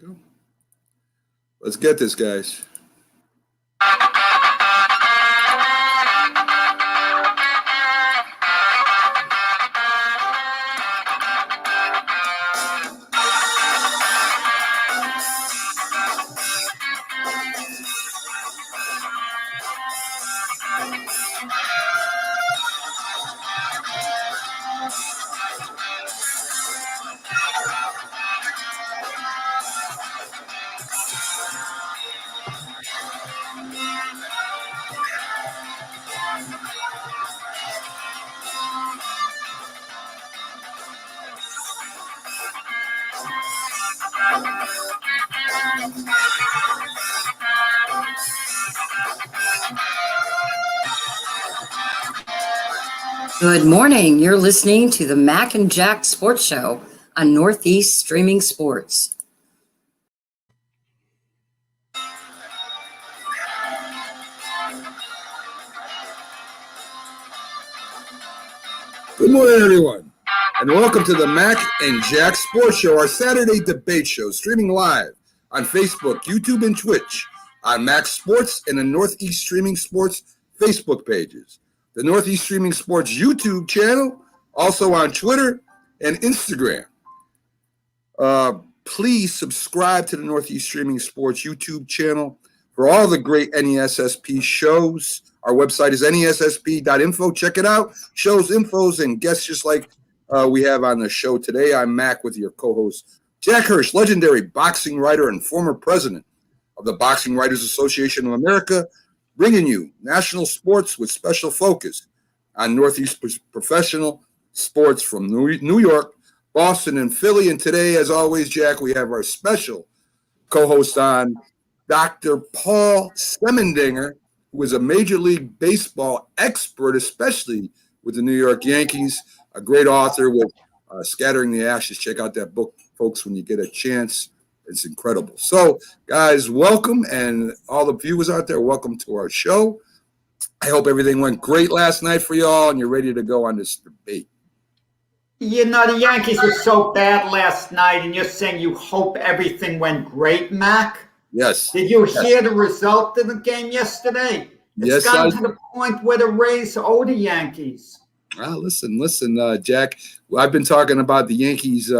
go. Let's get this, guys. Good morning. You're listening to the Mac and Jack Sports Show on Northeast Streaming Sports. Good morning, everyone, and welcome to the Mac and Jack Sports Show, our Saturday debate show, streaming live on Facebook, YouTube, and Twitch, on Mac Sports and the Northeast Streaming Sports Facebook pages. The Northeast Streaming Sports YouTube channel, also on Twitter and Instagram. Please subscribe to the Northeast Streaming Sports YouTube channel for all the great NESSP shows. Our website is nessp.info. Check it out. Shows, infos, and guests just like we have on the show today. I'm Mac with your co-host, Jack Hirsch, legendary boxing writer and former president of the Boxing Writers Association of America, bringing you national sports with special focus on Northeast professional sports from New York, Boston, and Philly. And today, as always, Jack, we have our special co-host on, Dr. Paul Semendinger, who is a Major League Baseball expert, especially with the New York Yankees, a great author with Scattering the Ashes. Check out that book, folks, when you get a chance. It's incredible. So, guys, welcome, and all the viewers out there, welcome to our show. I hope everything went great last night for y'all, and you're ready to go on this debate. You know, the Yankees were so bad last night, and you're saying you hope everything went great, Mac? Yes. Did you hear the result of the game yesterday? It's gotten to the point where the Rays owe the Yankees. Well, listen, Jack. I've been talking about the Yankees'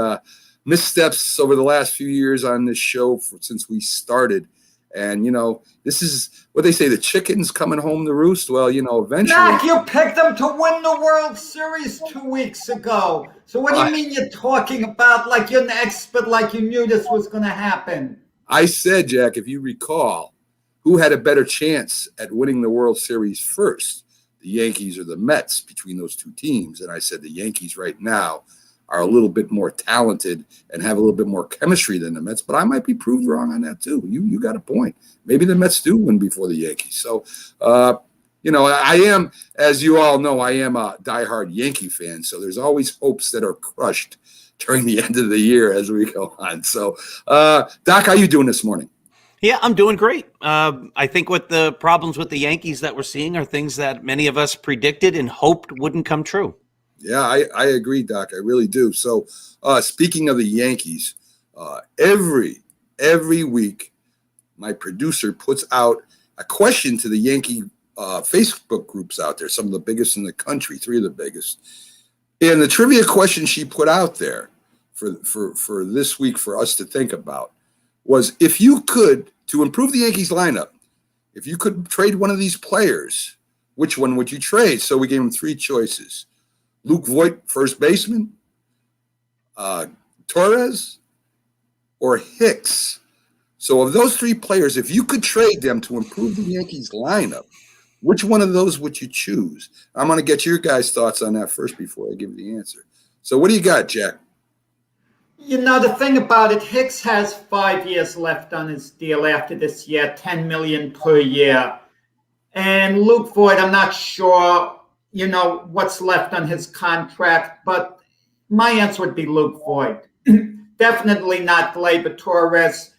missteps over the last few years on this show since we started. And, you know, this is what they say, the chicken's coming home to roost. Well, you know, eventually. Mac, you picked them to win the World Series 2 weeks ago. So what do you mean you're talking about like you're an expert, like you knew this was going to happen? I said, Jack, if you recall, who had a better chance at winning the World Series first, the Yankees or the Mets, between those two teams? And I said the Yankees right now are a little bit more talented and have a little bit more chemistry than the Mets, but I might be proved wrong on that too. You got a point. Maybe the Mets do win before the Yankees. So, you know, I am, as you all know, I am a diehard Yankee fan. So there's always hopes that are crushed during the end of the year as we go on. So, Doc, how you doing this morning? Yeah, I'm doing great. I think what the problems with the Yankees that we're seeing are things that many of us predicted and hoped wouldn't come true. Yeah, I agree, Doc. I really do. So, speaking of the Yankees, every week, my producer puts out a question to the Yankee Facebook groups out there, some of the biggest in the country, 3 of the biggest. And the trivia question she put out there for this week for us to think about was, if you could, to improve the Yankees lineup, if you could trade one of these players, which one would you trade? So we gave him 3 choices. Luke Voit, first baseman, Torres, or Hicks. So of those 3 players, if you could trade them to improve the Yankees lineup, which one of those would you choose? I'm going to get your guys' thoughts on that first before I give you the answer. So what do you got, Jack? You know, the thing about it, Hicks has 5 years left on his deal after this year, $10 million per year. And Luke Voit, I'm not sure, you know, what's left on his contract, but my answer would be Luke Voit. Definitely not Gleyber Torres.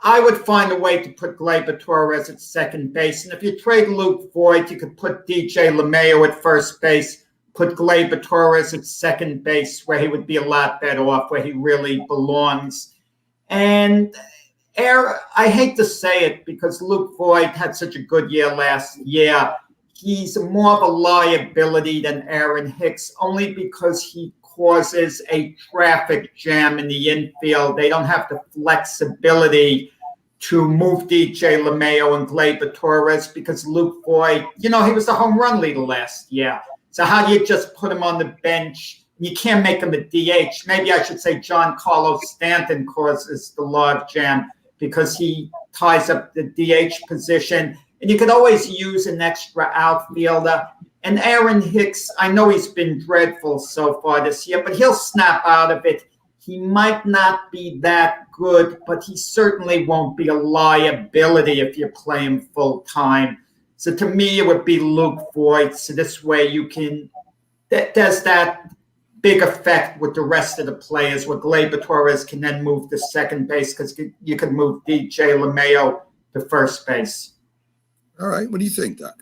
I would find a way to put Gleyber Torres at second base. And if you trade Luke Voit, you could put DJ LeMayo at first base, put Gleyber Torres at second base, where he would be a lot better off, where he really belongs. And I hate to say it because Luke Voigt had such a good year last year. He's more of a liability than Aaron Hicks, only because he causes a traffic jam in the infield. They don't have the flexibility to move DJ LeMayo and Gleyber Torres because Luke Voigt, he was the home run leader last year. So how do you just put him on the bench? You can't make him a DH. Maybe I should say Giancarlo Stanton causes the log jam because he ties up the DH position. And you could always use an extra outfielder. And Aaron Hicks, I know he's been dreadful so far this year, but he'll snap out of it. He might not be that good, but he certainly won't be a liability if you play him full time. So to me, it would be Luke Voigt. So this way you can, there's that big effect with the rest of the players where Gleyber Torres can then move to second base because you can move DJ LeMayo to first base. All right. What do you think, Doc?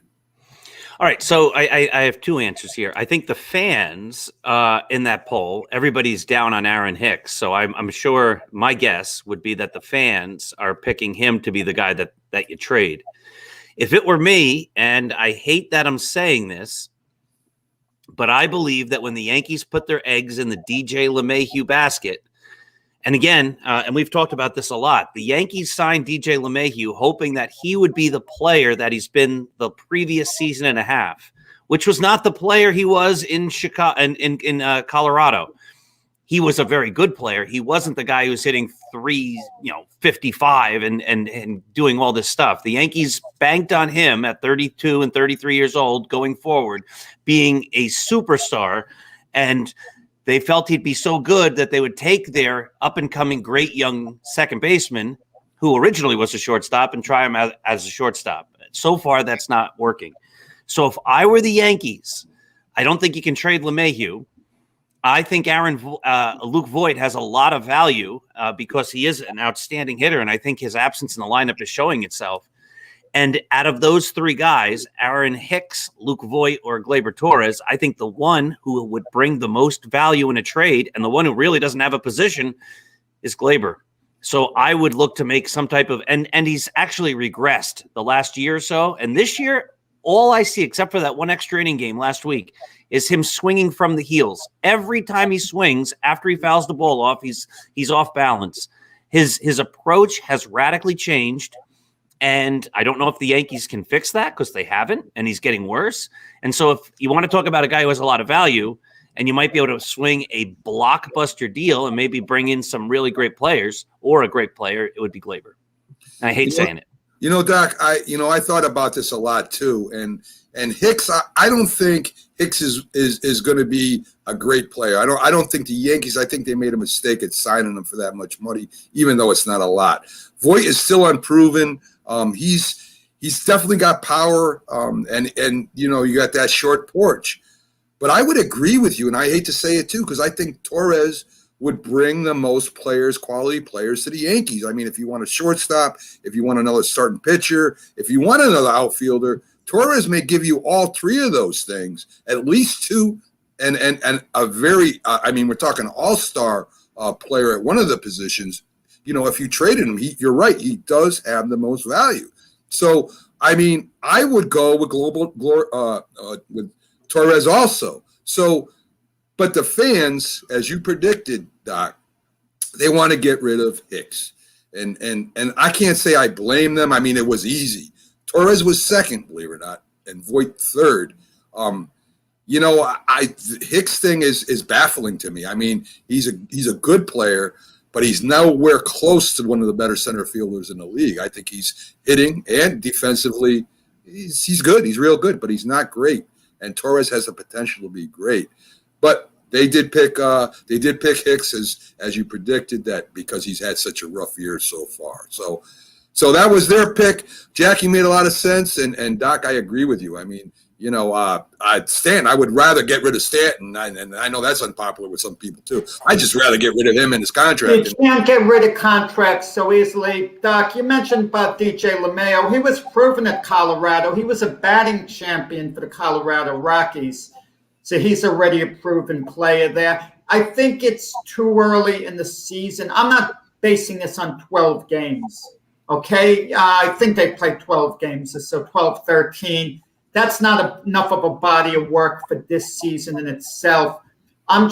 All right, so I have two answers here. I think the fans in that poll, everybody's down on Aaron Hicks. So I'm sure my guess would be that the fans are picking him to be the guy that you trade. If it were me, and I hate that I'm saying this, but I believe that when the Yankees put their eggs in the DJ LeMahieu basket, and again, and we've talked about this a lot, the Yankees signed DJ LeMahieu hoping that he would be the player that he's been the previous season and a half, which was not the player he was in Chicago and in Colorado. He was a very good player. He wasn't the guy who was hitting 355 and doing all this stuff. The Yankees banked on him at 32 and 33 years old going forward, being a superstar, and they felt he'd be so good that they would take their up-and-coming great young second baseman, who originally was a shortstop, and try him as a shortstop. So far, that's not working. So if I were the Yankees, I don't think you can trade LeMahieu. I think Luke Voigt has a lot of value because he is an outstanding hitter, and I think his absence in the lineup is showing itself. And out of those three guys, Aaron Hicks, Luke Voigt, or Gleyber Torres, I think the one who would bring the most value in a trade and the one who really doesn't have a position is Gleyber. So I would look to make some type of – and he's actually regressed the last year or so. And this year, all I see, except for that one extra inning game last week, is him swinging from the heels. Every time he swings, after he fouls the ball off, he's off balance. His approach has radically changed. And I don't know if the Yankees can fix that because they haven't, and he's getting worse. And so if you want to talk about a guy who has a lot of value and you might be able to swing a blockbuster deal and maybe bring in some really great players or a great player, it would be Gleyber. And I hate saying it. Doc, I thought about this a lot too. And Hicks, I don't think Hicks is going to be a great player. I don't think the Yankees, I think they made a mistake at signing him for that much money, even though it's not a lot. Voigt is still unproven. He's definitely got power, and you got that short porch. But I would agree with you, and I hate to say it too, because I think Torres would bring the most quality players to the Yankees. I mean, if you want a shortstop, if you want another starting pitcher, if you want another outfielder, Torres may give you all three of those things, at least two, and a very, we're talking all-star player at one of the positions. If you traded him, you're right, he does have the most value. So, I would go with with Torres also. So, but the fans, as you predicted, Doc, they want to get rid of Hicks. And I can't say I blame them. It was easy. Torres was second, believe it or not, and Voigt third. Hicks thing is baffling to me. He's a good player, but he's nowhere close to one of the better center fielders in the league. I think he's hitting and defensively, he's good. He's real good, but he's not great. And Torres has the potential to be great. But they did pick Hicks as you predicted, that because he's had such a rough year so far. So that was their pick. Jackie made a lot of sense, and Doc, I agree with you. Stanton, I would rather get rid of Stanton, and I know that's unpopular with some people too. I'd just rather get rid of him and his contract. You can't get rid of contracts so easily. Doc, you mentioned about DJ LeMayo. He was proven at Colorado. He was a batting champion for the Colorado Rockies. So he's already a proven player there. I think it's too early in the season. I'm not basing this on 12 games. Okay, I think they played 12 games, so 12, 13. That's not enough of a body of work for this season in itself. I'm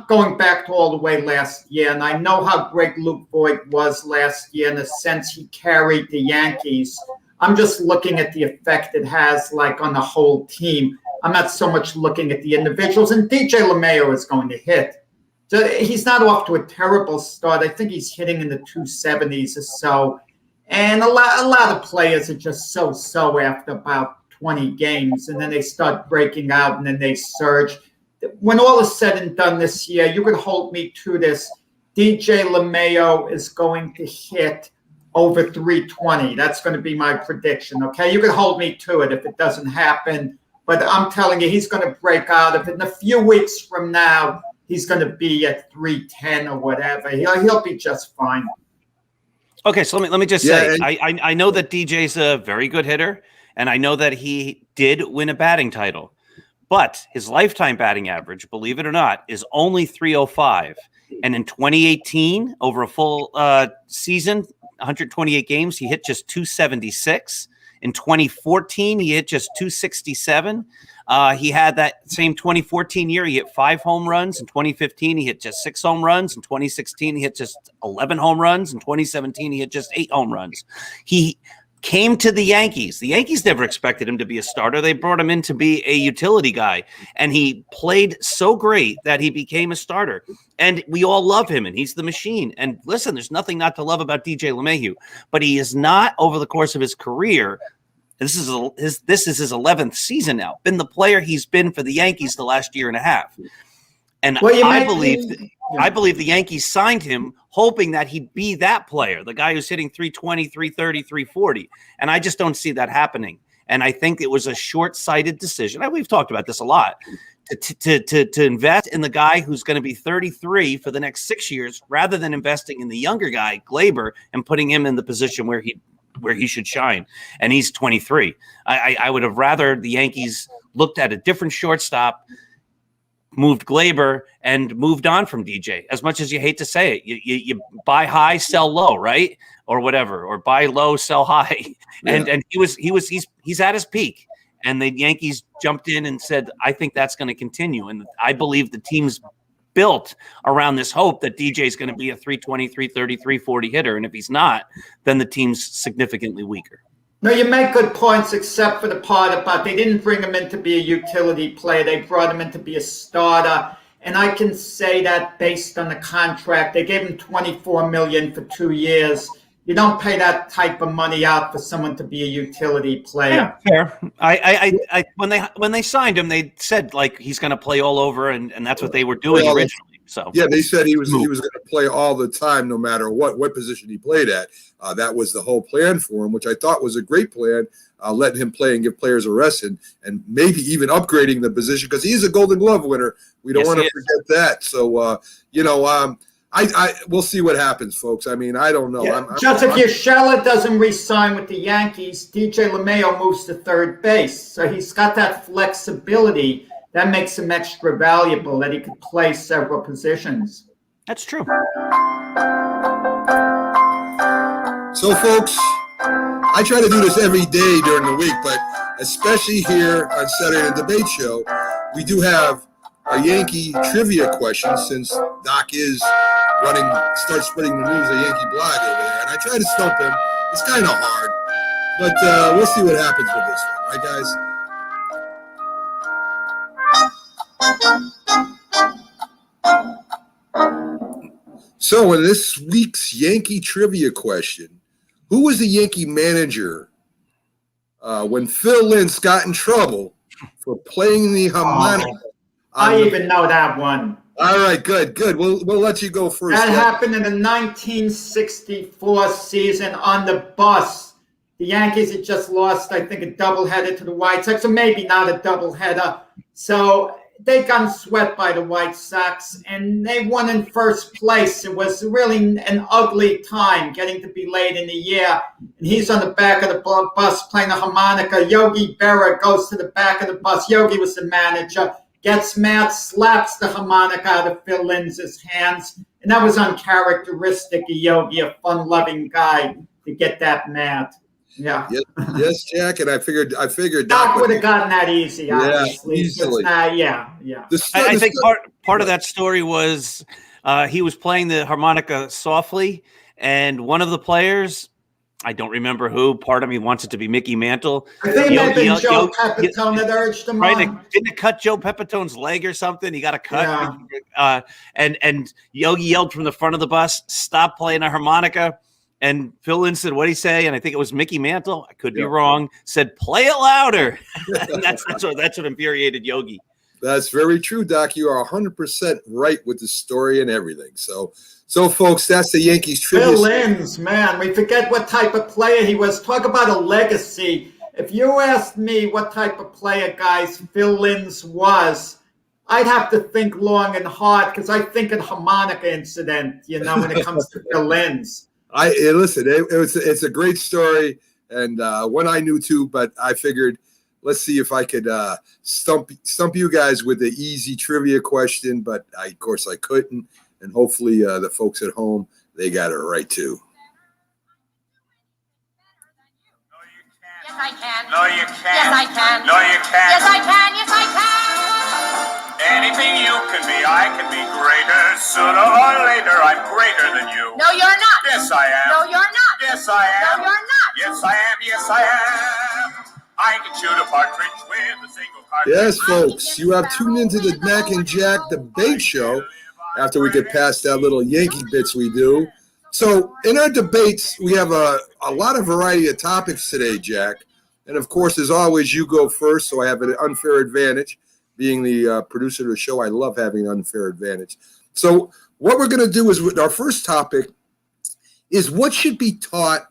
going back to all the way last year, and I know how great Luke Voigt was last year in the sense he carried the Yankees. I'm just looking at the effect it has, like, on the whole team. I'm not so much looking at the individuals, and DJ LeMayo is going to hit. So he's not off to a terrible start. I think he's hitting in the 270s or so. And a lot of players are just so after about 20 games, and then they start breaking out, and then they surge. When all is said and done this year, you can hold me to this. DJ LeMayo is going to hit over 320. That's going to be my prediction, okay? You can hold me to it if it doesn't happen, but I'm telling you, he's going to break out. If in a few weeks from now, he's going to be at 310 or whatever, he'll be just fine. Okay, so let me just say, I know that DJ's a very good hitter, and I know that he did win a batting title. But his lifetime batting average, believe it or not, is only 305. And in 2018, over a full season, 128 games, he hit just 276. In 2014, he hit just 267. He had that same 2014 year, he hit 5 home runs. In 2015, he hit just 6 home runs. In 2016, he hit just 11 home runs. In 2017, he hit just 8 home runs. He came to the Yankees. The Yankees never expected him to be a starter. They brought him in to be a utility guy, and he played so great that he became a starter. And we all love him, and he's the machine. And listen, there's nothing not to love about DJ LeMahieu, but he is not, over the course of his career, this is his 11th season now, been the player he's been for the Yankees the last year and a half. And I believe the Yankees signed him hoping that he'd be that player, the guy who's hitting 320, 330, 340. And I just don't see that happening. And I think it was a short-sighted decision. We've talked about this a lot. To invest in the guy who's going to be 33 for the next 6 years rather than investing in the younger guy, Glaber, and putting him in the position where he should shine. And he's 23. I would have rather the Yankees looked at a different shortstop, moved Glaber, and moved on from DJ. As much as you hate to say it, you buy high, sell low, right? Or whatever, or buy low, sell high. Yeah. And he's at his peak. And the Yankees jumped in and said, I think that's going to continue. And I believe the team's built around this hope that DJ is going to be a 320, 330, 340 hitter. And if he's not, then the team's significantly weaker. No, you make good points, except for the part about they didn't bring him in to be a utility player. They brought him in to be a starter. And I can say that based on the contract. They gave him $24 million for 2 years. You don't pay that type of money out for someone to be a utility player. Yeah, fair. When they signed him, they said like he's going to play all over, and that's what they were doing originally. So yeah, they said he was going to play all the time, no matter what position he played at. That was the whole plan for him, which I thought was a great plan. Letting him play and give players a rest, and maybe even upgrading the position because he's a Golden Glove winner. We don't want to forget that. So we'll see what happens, folks. I mean, I don't know. Yeah. If Urshela doesn't re-sign with the Yankees, DJ LeMayo moves to third base. So he's got that flexibility that makes him extra valuable, that he could play several positions. That's true. So, folks, I try to do this every day during the week, but especially here on Saturday Night Debate Show, we do have a Yankee trivia question since Doc starts spreading the news of Yankee blog over there. And I try to stump him. It's kind of hard, but we'll see what happens with this one. Right, guys? So in this week's Yankee trivia question, who was the Yankee manager when Phil Linz got in trouble for playing the harmonica? I even know that one. All right, good. We'll let you go first. That happened in the 1964 season on the bus. The Yankees had just lost, I think, a doubleheader to the White Sox, or maybe not a doubleheader. So they got swept by the White Sox, and they won in first place. It was really an ugly time getting to be late in the year. And he's on the back of the bus playing a harmonica. Yogi Berra goes to the back of the bus. Yogi was the manager. gets mad, slaps the harmonica out of Phil Linds's hands. And that was uncharacteristic of Yogi, a fun-loving guy, to get that mad. Yeah. Yes, Jack. And I figured Doc would have gotten that easy, obviously. Easily. Yeah. I think part of that story was he was playing the harmonica softly, and one of the players, I don't remember who, part of me wants it to be Mickey Mantle. I think it may have been Joe Pepitone that urged him on. Didn't it cut Joe Pepitone's leg or something? He got a cut. Yeah. And Yogi yelled from the front of the bus, "Stop playing a harmonica." And Phil Lind said, "What'd he say?" And I think it was Mickey Mantle. I could be wrong. Said, "Play it louder." And that's what infuriated Yogi. That's very true, Doc. You are 100% right with the story and everything. So folks, that's the Yankees trivia. Phil Linds, man, we forget what type of player he was. Talk about a legacy. If you asked me what type of player, guys, Phil Linds was, I'd have to think long and hard because I think of harmonica incident, when it comes to Phil Linds. Listen, it's a great story, and one I knew too, but I figured let's see if I could stump you guys with the easy trivia question, but of course I couldn't, and hopefully the folks at home, they got it right too. Yes, I can. No, you can't. Yes, I can. No, you can't. Yes, I can. Yes, I can. Anything you can be, I can be greater. Sooner or later, I'm greater than you. No, you're not. Yes, I am. No, you're not. Yes, I am. No, you're not. Yes, I am. Yes, I am. I can shoot a partridge with a single cartridge. Yes, folks, you have tuned into the Mac and Jack debate show after we get past that little Yankee bits we do. So in our debates, we have a lot of variety of topics today, Jack. And of course, as always, you go first, so I have an unfair advantage. Being the producer of the show, I love having an unfair advantage. So what we're going to do is, with our first topic is what should be taught,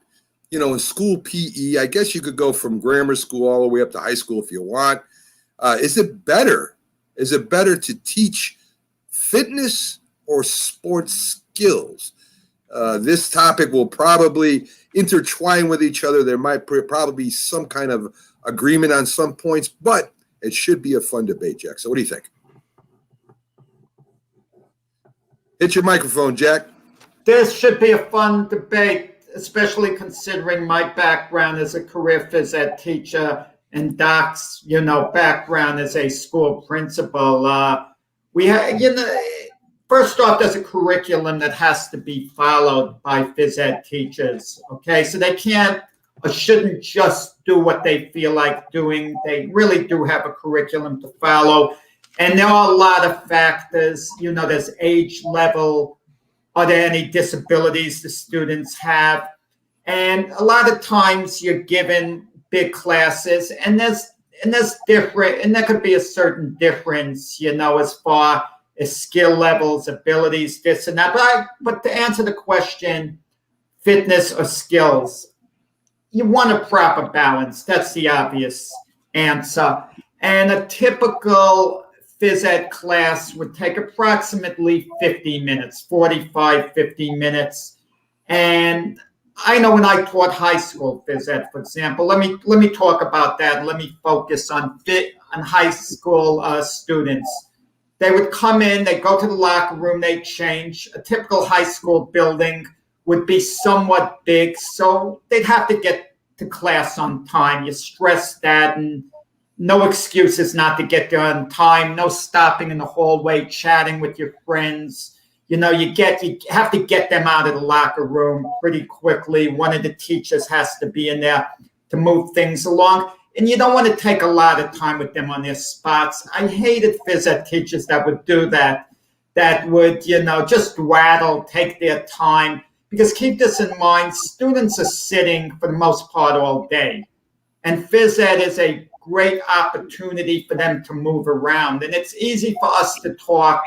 in school PE. I guess you could go from grammar school all the way up to high school if you want. Is it better? Is it better to teach fitness or sports skills? This topic will probably intertwine with each other. There might probably be some kind of agreement on some points, but it should be a fun debate, Jack. So what do you think? Hit your microphone, Jack. This should be a fun debate, especially considering my background as a career phys ed teacher and Doc's, background as a school principal. We have, first off, there's a curriculum that has to be followed by phys ed teachers. Okay, so they can't or shouldn't just do what they feel like doing. They really do have a curriculum to follow. And there are a lot of factors. There's age level. Are there any disabilities the students have? And a lot of times you're given big classes, and there's different, and there could be a certain difference, as far as skill levels, abilities, this and that. But to answer the question, fitness or skills, you want a proper balance. That's the obvious answer. And a typical phys ed class would take approximately 50 minutes, 45, 50 minutes. And I know when I taught high school phys ed, for example, let me talk about that. Let me focus on high school students. They would come in, they go to the locker room, they change. A typical high school building would be somewhat big, so they'd have to get to class on time. You stress that, and no excuses not to get there on time, no stopping in the hallway, chatting with your friends. You have to get them out of the locker room pretty quickly. One of the teachers has to be in there to move things along. And you don't want to take a lot of time with them on their spots. I hated phys ed teachers that would do that would, just rattle, take their time. Because keep this in mind, students are sitting for the most part all day. And phys ed is a great opportunity for them to move around. And it's easy for us to talk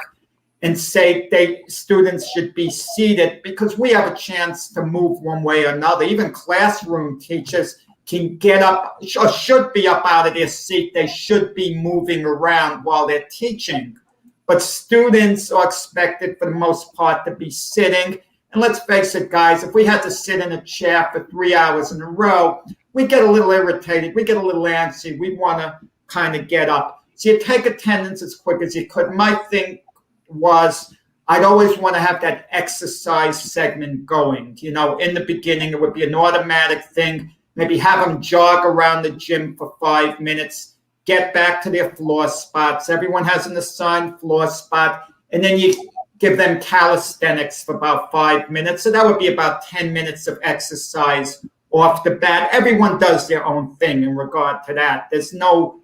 and say students should be seated because we have a chance to move one way or another. Even classroom teachers can get up or should be up out of their seat. They should be moving around while they're teaching. But students are expected for the most part to be sitting. And let's face it, guys, if we had to sit in a chair for 3 hours in a row, we get a little irritated. We get a little antsy. We want to kind of get up. So you take attendance as quick as you could. My thing was I'd always want to have that exercise segment going. You know, in the beginning, it would be an automatic thing. Maybe have them jog around the gym for 5 minutes, get back to their floor spots. Everyone has an assigned floor spot. And then you give them calisthenics for about 5 minutes. So that would be about 10 minutes of exercise off the bat. Everyone does their own thing in regard to that. There's no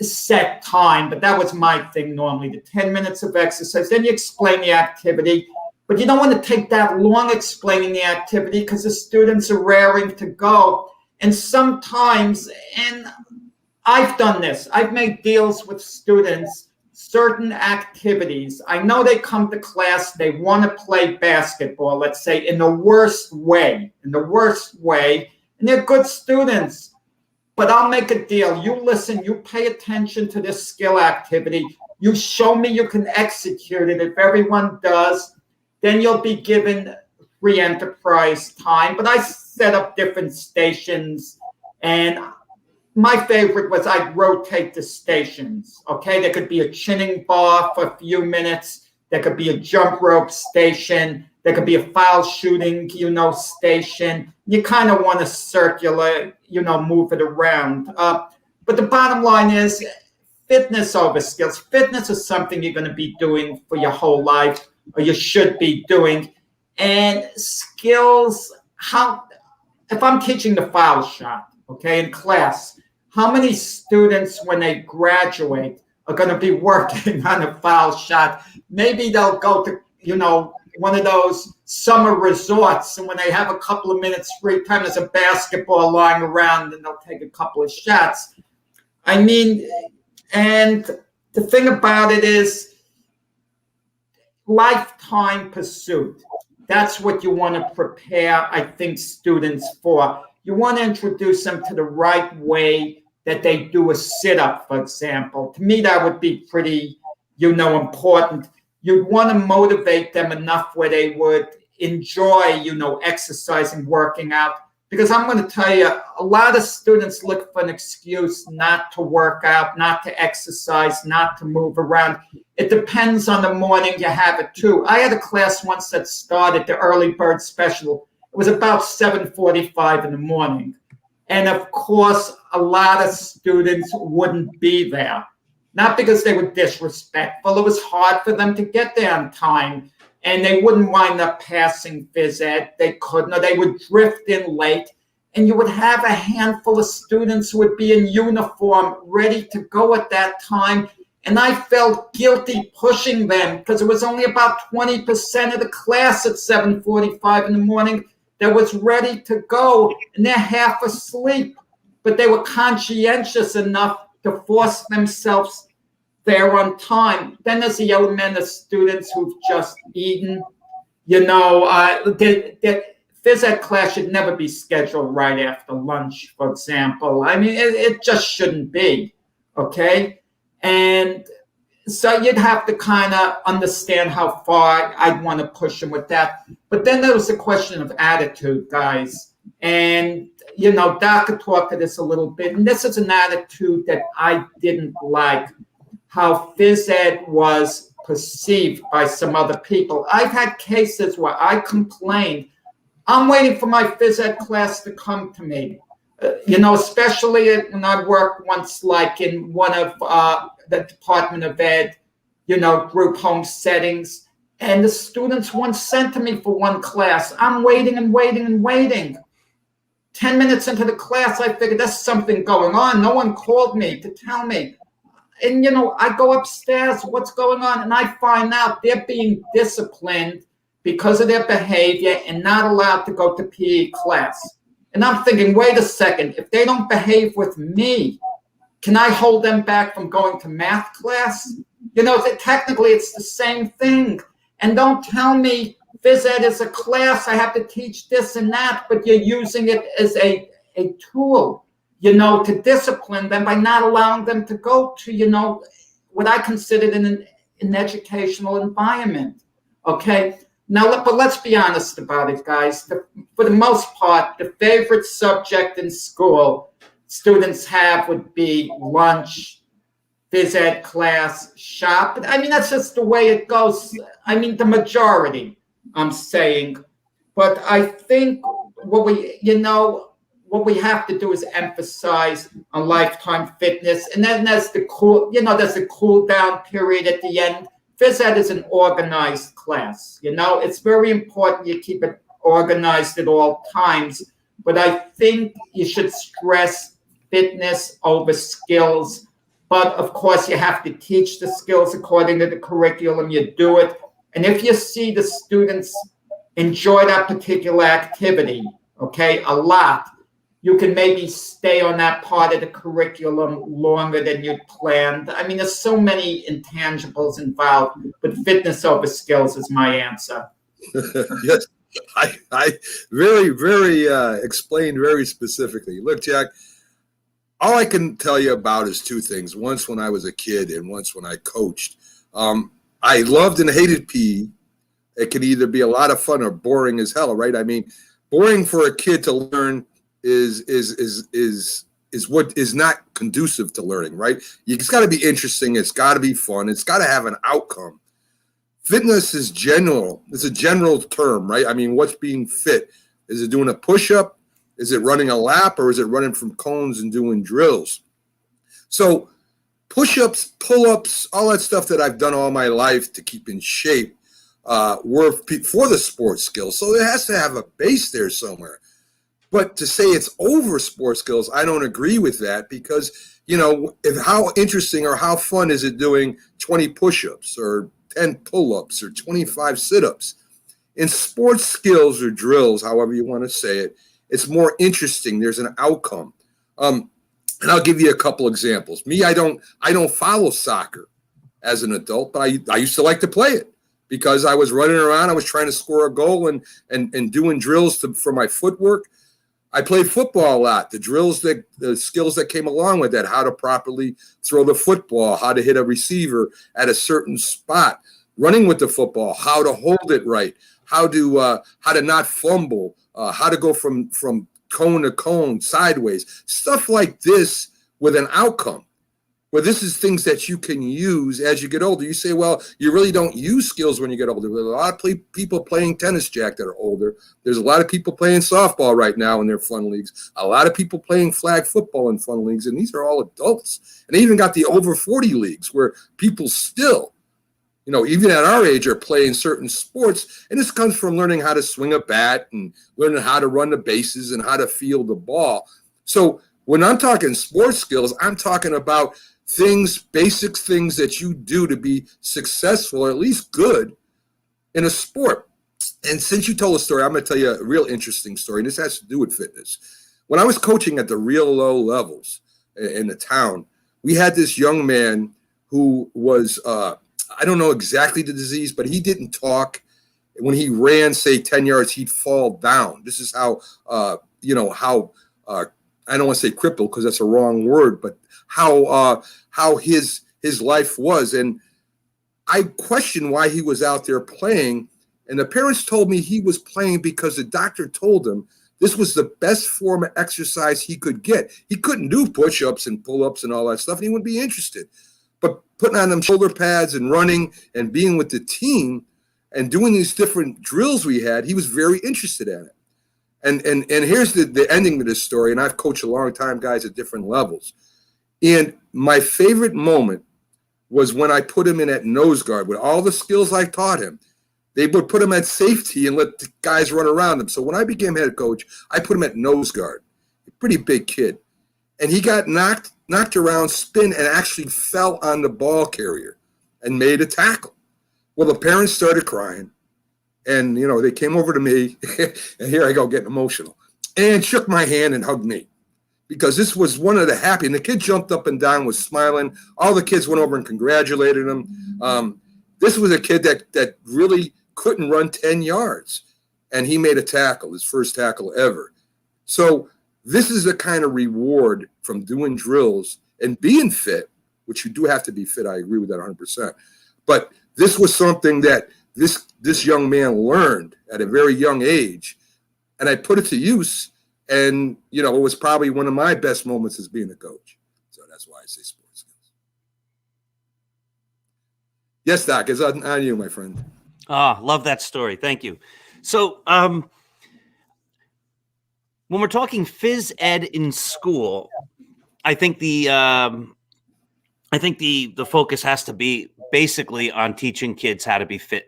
set time, but that was my thing normally, the 10 minutes of exercise. Then you explain the activity, but you don't want to take that long explaining the activity because the students are raring to go. And sometimes, and I've done this, I've made deals with students, certain activities. I know they come to class, they want to play basketball, let's say, in the worst way, and they're good students. But I'll make a deal. You listen, you pay attention to this skill activity. You show me you can execute it. If everyone does, then you'll be given free enterprise time. But I set up different stations, and my favorite was I'd rotate the stations, okay? There could be a chinning bar for a few minutes. There could be a jump rope station. There could be a foul shooting, station. You kind of want to circular, move it around. But the bottom line is fitness over skills. Fitness is something you're going to be doing for your whole life, or you should be doing. And skills, if I'm teaching the foul shot, okay, in class, how many students when they graduate are going to be working on a foul shot? Maybe they'll go to, one of those summer resorts, and when they have a couple of minutes free time, there's a basketball lying around and they'll take a couple of shots. I mean, and the thing about it is lifetime pursuit. That's what you want to prepare, I think, students for. You want to introduce them to the right way that they do a sit-up, for example. To me, that would be pretty, important. You'd want to motivate them enough where they would enjoy, exercising, working out. Because I'm going to tell you, a lot of students look for an excuse not to work out, not to exercise, not to move around. It depends on the morning you have it too. I had a class once that started the early bird special. It was about 7:45 in the morning. And of course, a lot of students wouldn't be there. Not because they were disrespectful. It was hard for them to get there on time. And they wouldn't wind up passing phys ed. They couldn't, or they would drift in late. And you would have a handful of students who would be in uniform, ready to go at that time. And I felt guilty pushing them because it was only about 20% of the class at 7:45 in the morning that was ready to go. And they're half asleep. But they were conscientious enough to force themselves there on time. Then there's the element of students who've just eaten. The phys ed class should never be scheduled right after lunch, for example. I mean, it just shouldn't be, okay? And so you'd have to kind of understand how far I'd want to push them with that. But then there was the question of attitude, guys. And Doc could talk to this a little bit, and this is an attitude that I didn't like, how phys ed was perceived by some other people. I've had cases where I complained, I'm waiting for my phys ed class to come to me, especially when I worked once like in one of the Department of Ed, group home settings, and the students once sent to me for one class. I'm waiting and waiting and waiting. 10 minutes into the class, I figured there's something going on. No one called me to tell me. And, I go upstairs, what's going on? And I find out they're being disciplined because of their behavior and not allowed to go to PE class. And I'm thinking, wait a second, if they don't behave with me, can I hold them back from going to math class? Technically it's the same thing. And don't tell me phys ed is a class, I have to teach this and that, but you're using it as a tool, to discipline them by not allowing them to go to, what I considered an educational environment, okay? Now, but let's be honest about it, guys. For the most part, the favorite subject in school students have would be lunch, phys ed class shop. I mean, that's just the way it goes. I mean, the majority, I'm saying. But I think what we have to do is emphasize on lifetime fitness. And then there's the cool down period at the end. Phys ed is an organized class. It's very important you keep it organized at all times. But I think you should stress fitness over skills. But of course, you have to teach the skills according to the curriculum. You do it. And if you see the students enjoy that particular activity, okay, a lot, you can maybe stay on that part of the curriculum longer than you planned. I mean, there's so many intangibles involved, but fitness over skills is my answer. Yes, I very explained very specifically. Look, Jack, all I can tell you about is two things. Once when I was a kid and once when I coached. I loved and hated PE. It can either be a lot of fun or boring as hell, right? I mean, boring for a kid to learn is what is not conducive to learning, right? It's got to be interesting. It's got to be fun. It's got to have an outcome. Fitness is general. It's a general term, right? I mean, what's being fit? Is it doing a push-up? Is it running a lap, or is it running from cones and doing drills? So push-ups, pull-ups, all that stuff that I've done all my life to keep in shape were for the sports skills. So it has to have a base there somewhere. But to say it's over sports skills, I don't agree with that because, how interesting or how fun is it doing 20 push-ups or 10 pull-ups or 25 sit-ups? In sports skills or drills, however you want to say it, it's more interesting. There's an outcome. And I'll give you a couple examples. Me, I don't follow soccer as an adult, but I used to like to play it because I was running around. I was trying to score a goal and doing drills for my footwork. I played football a lot. The skills that came along with that, how to properly throw the football, how to hit a receiver at a certain spot, running with the football, how to hold it right, how to not fumble, how to go from cone to cone, sideways, stuff like this with an outcome. Well, this is things that you can use as you get older. You say, well, you really don't use skills when you get older. There's a lot of people playing tennis, Jack, that are older. There's a lot of people playing softball right now in their fun leagues. A lot of people playing flag football in fun leagues, and these are all adults. And they even got the over 40 leagues where people still, even at our age, are playing certain sports. And this comes from learning how to swing a bat and learning how to run the bases and how to field the ball. So when I'm talking sports skills, I'm talking about basic things that you do to be successful or at least good in a sport. And since you told a story, I'm going to tell you a real interesting story. And this has to do with fitness. When I was coaching at the real low levels in the town, we had this young man who was, I don't know exactly the disease, but he didn't talk. When he ran, say 10 yards, he'd fall down. This is how, I don't want to say crippled because that's a wrong word, but how his life was. And I questioned why he was out there playing. And the parents told me he was playing because the doctor told him this was the best form of exercise he could get. He couldn't do push-ups and pull-ups and all that stuff, and he wouldn't be interested. But putting on them shoulder pads and running and being with the team and doing these different drills we had, he was very interested in it. And here's the ending to this story, and I've coached a long time guys at different levels. And my favorite moment was when I put him in at nose guard with all the skills I taught him. They would put him at safety and let the guys run around him. So when I became head coach, I put him at nose guard, a pretty big kid. And he got knocked around, spin, and actually fell on the ball carrier and made a tackle. Well, the parents started crying. And, they came over to me, and here I go getting emotional, and shook my hand and hugged me because this was one of the happy. And the kid jumped up and down, was smiling. All the kids went over and congratulated him. This was a kid that really couldn't run 10 yards, and he made a tackle, his first tackle ever. So this is the kind of reward from doing drills and being fit, which you do have to be fit. I agree with that 100%. But this was something that this young man learned at a very young age, and I put it to use, and it was probably one of my best moments as being a coach. So that's why I say sports skills. Yes, Doc, it's on you, my friend. Ah, love that story. Thank you. So, when we're talking phys ed in school, I think the focus has to be basically on teaching kids how to be fit.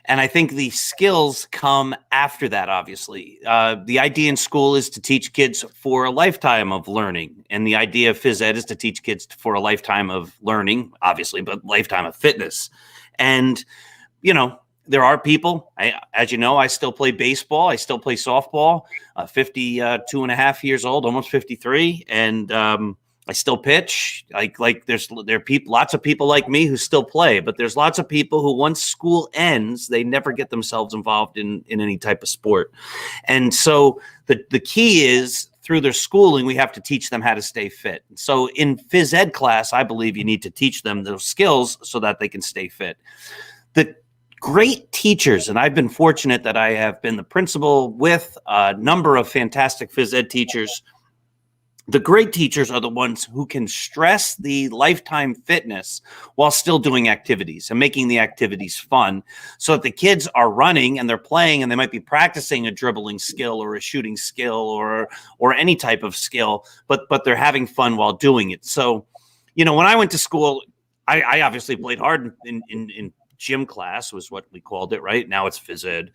And I think the skills come after that, obviously. The idea in school is to teach kids for a lifetime of learning. And the idea of phys ed is to teach kids for a lifetime of learning, obviously, but lifetime of fitness. And, there are people, as you know, I still play baseball. I still play softball, 52 and a half years old, almost 53. And I still pitch. There are people, lots of people like me who still play, but there's lots of people who, once school ends, they never get themselves involved in any type of sport. And so the key is, through their schooling, we have to teach them how to stay fit. So in phys ed class, I believe you need to teach them those skills so that they can stay fit. The great teachers, and I've been fortunate that I have been the principal with a number of fantastic phys ed teachers. The great teachers are the ones who can stress the lifetime fitness while still doing activities and making the activities fun, so that the kids are running and they're playing and they might be practicing a dribbling skill or a shooting skill or any type of skill, but they're having fun while doing it. So, when I went to school, I obviously played hard in gym class, was what we called it, right? Now it's phys ed.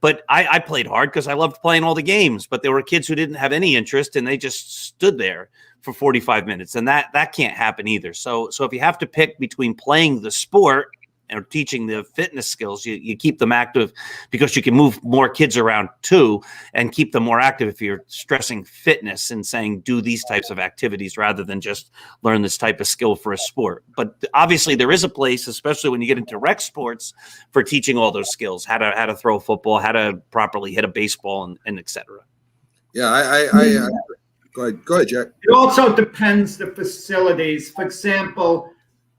But I played hard because I loved playing all the games, but there were kids who didn't have any interest and they just stood there for 45 minutes. And that can't happen either. So if you have to pick between playing the sport or teaching the fitness skills, you keep them active, because you can move more kids around too and keep them more active if you're stressing fitness and saying do these types of activities rather than just learn this type of skill for a sport. But obviously there is a place, especially when you get into rec sports, for teaching all those skills, how to throw a football, how to properly hit a baseball, and et cetera. Yeah, I go ahead, Jack. It also depends the facilities. For example,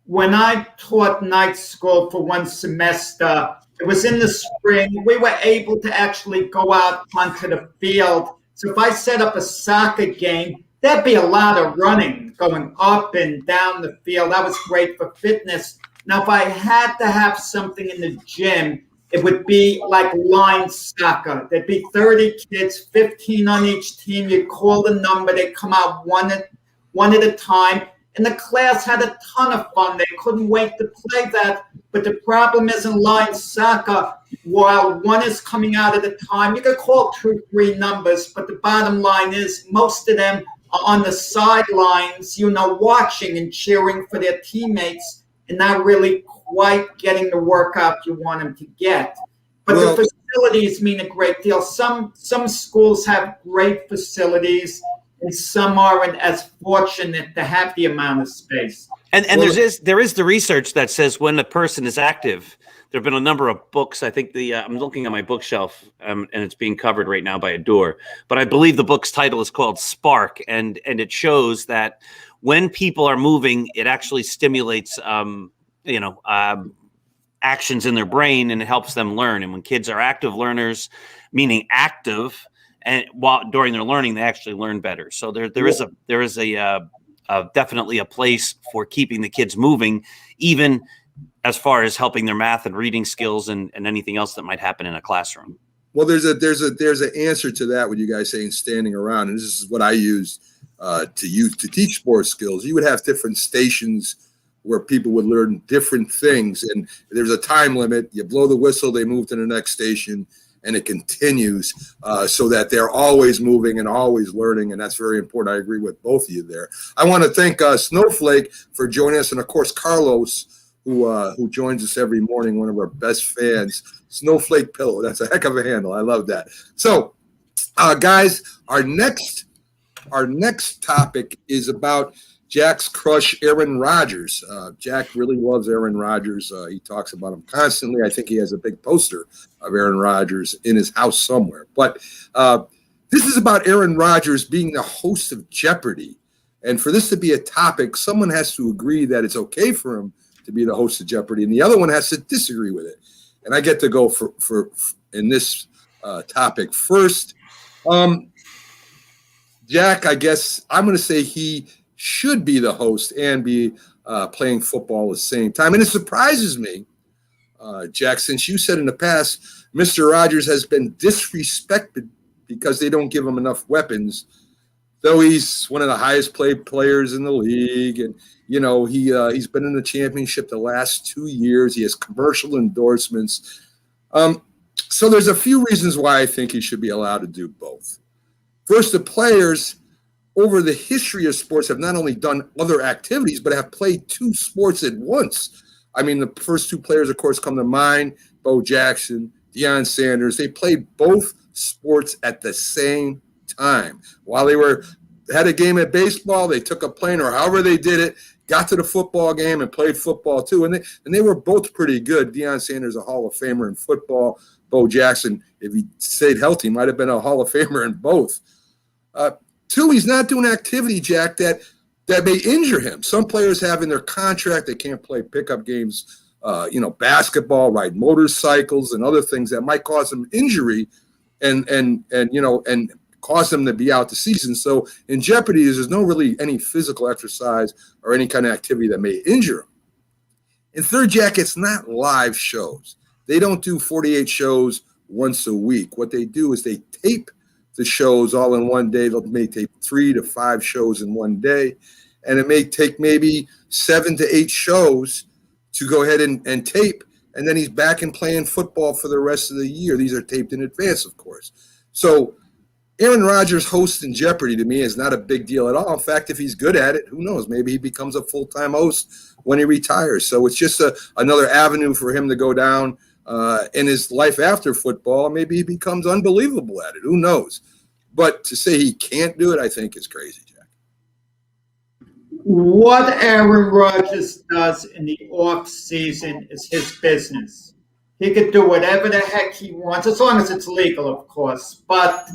when I taught night school for one semester, it was in the spring. We were able to actually go out onto the field. So if I set up a soccer game, there'd be a lot of running going up and down the field. That was great for fitness. Now, if I had to have something in the gym, it would be like line soccer. There'd be 30 kids, 15 on each team. You call the number, they come out one at a time. And the class had a ton of fun. They couldn't wait to play that. But the problem is, in line soccer, while one is coming out at a time, you can call 2, 3 numbers. But the bottom line is, most of them are on the sidelines, watching and cheering for their teammates and not really quite getting the workout you want them to get. But the facilities mean a great deal. Some schools have great facilities, and some aren't as fortunate to have the amount of space. And there is the research that says when a person is active, there have been a number of books. I think I'm looking at my bookshelf, and it's being covered right now by a door. But I believe the book's title is called Spark, and it shows that when people are moving, it actually stimulates actions in their brain, and it helps them learn. And when kids are active learners, meaning active, and while during their learning, they actually learn better. So there is definitely a place for keeping the kids moving, even as far as helping their math and reading skills and anything else that might happen in a classroom. Well, there's an answer to that with you guys saying standing around, and this is what I use to teach sports skills. You would have different stations where people would learn different things, and there's a time limit. You blow the whistle, they move to the next station, and it continues so that they're always moving and always learning, and that's very important. I agree with both of you there. I want to thank Snowflake for joining us, and of course Carlos, who joins us every morning, one of our best fans. Snowflake Pillow, that's a heck of a handle. I love that. So, guys, our next topic is about Jack's crush, Aaron Rodgers. Jack really loves Aaron Rodgers. He talks about him constantly. I think he has a big poster of Aaron Rodgers in his house somewhere. But this is about Aaron Rodgers being the host of Jeopardy. And for this to be a topic, someone has to agree that it's okay for him to be the host of Jeopardy, and the other one has to disagree with it. And I get to go for in this topic first. Jack, I guess I'm going to say he should be the host and be playing football at the same time. And it surprises me, Jack, since you said in the past, Mr. Rogers has been disrespected because they don't give him enough weapons, though he's one of the highest paid players in the league. And, he's been in the championship the last 2 years. He has commercial endorsements. So there's a few reasons why I think he should be allowed to do both. First, the players over the history of sports have not only done other activities, but have played 2 sports at once. I mean, the first 2 players, of course, come to mind, Bo Jackson, Deion Sanders. They played both sports at the same time. While they had a game at baseball, they took a plane or however they did it, got to the football game and played football too. And they were both pretty good. Deion Sanders, a Hall of Famer in football. Bo Jackson, if he stayed healthy, might have been a Hall of Famer in both. 2, he's not doing activity, Jack, that may injure him. Some players have in their contract they can't play pickup games, basketball, ride motorcycles, and other things that might cause them injury, and cause them to be out the season. So in jeopardy is there's no really any physical exercise or any kind of activity that may injure him. And third, Jack, it's not live shows. They don't do 48 shows once a week. What they do is they tape the shows all in one day. They may take 3 to 5 shows in one day, and it may take maybe 7 to 8 shows to go ahead and tape, and then he's back and playing football for the rest of the year. These are taped in advance, of course. So Aaron Rodgers hosting Jeopardy to me is not a big deal at all. In fact, if he's good at it, who knows? Maybe he becomes a full-time host when he retires. So it's just another avenue for him to go down in his life after football. Maybe he becomes unbelievable at it. Who knows? But to say he can't do it, I think is crazy, Jack. What Aaron Rodgers does in the off season is his business. He could do whatever the heck he wants, as long as it's legal, of course. But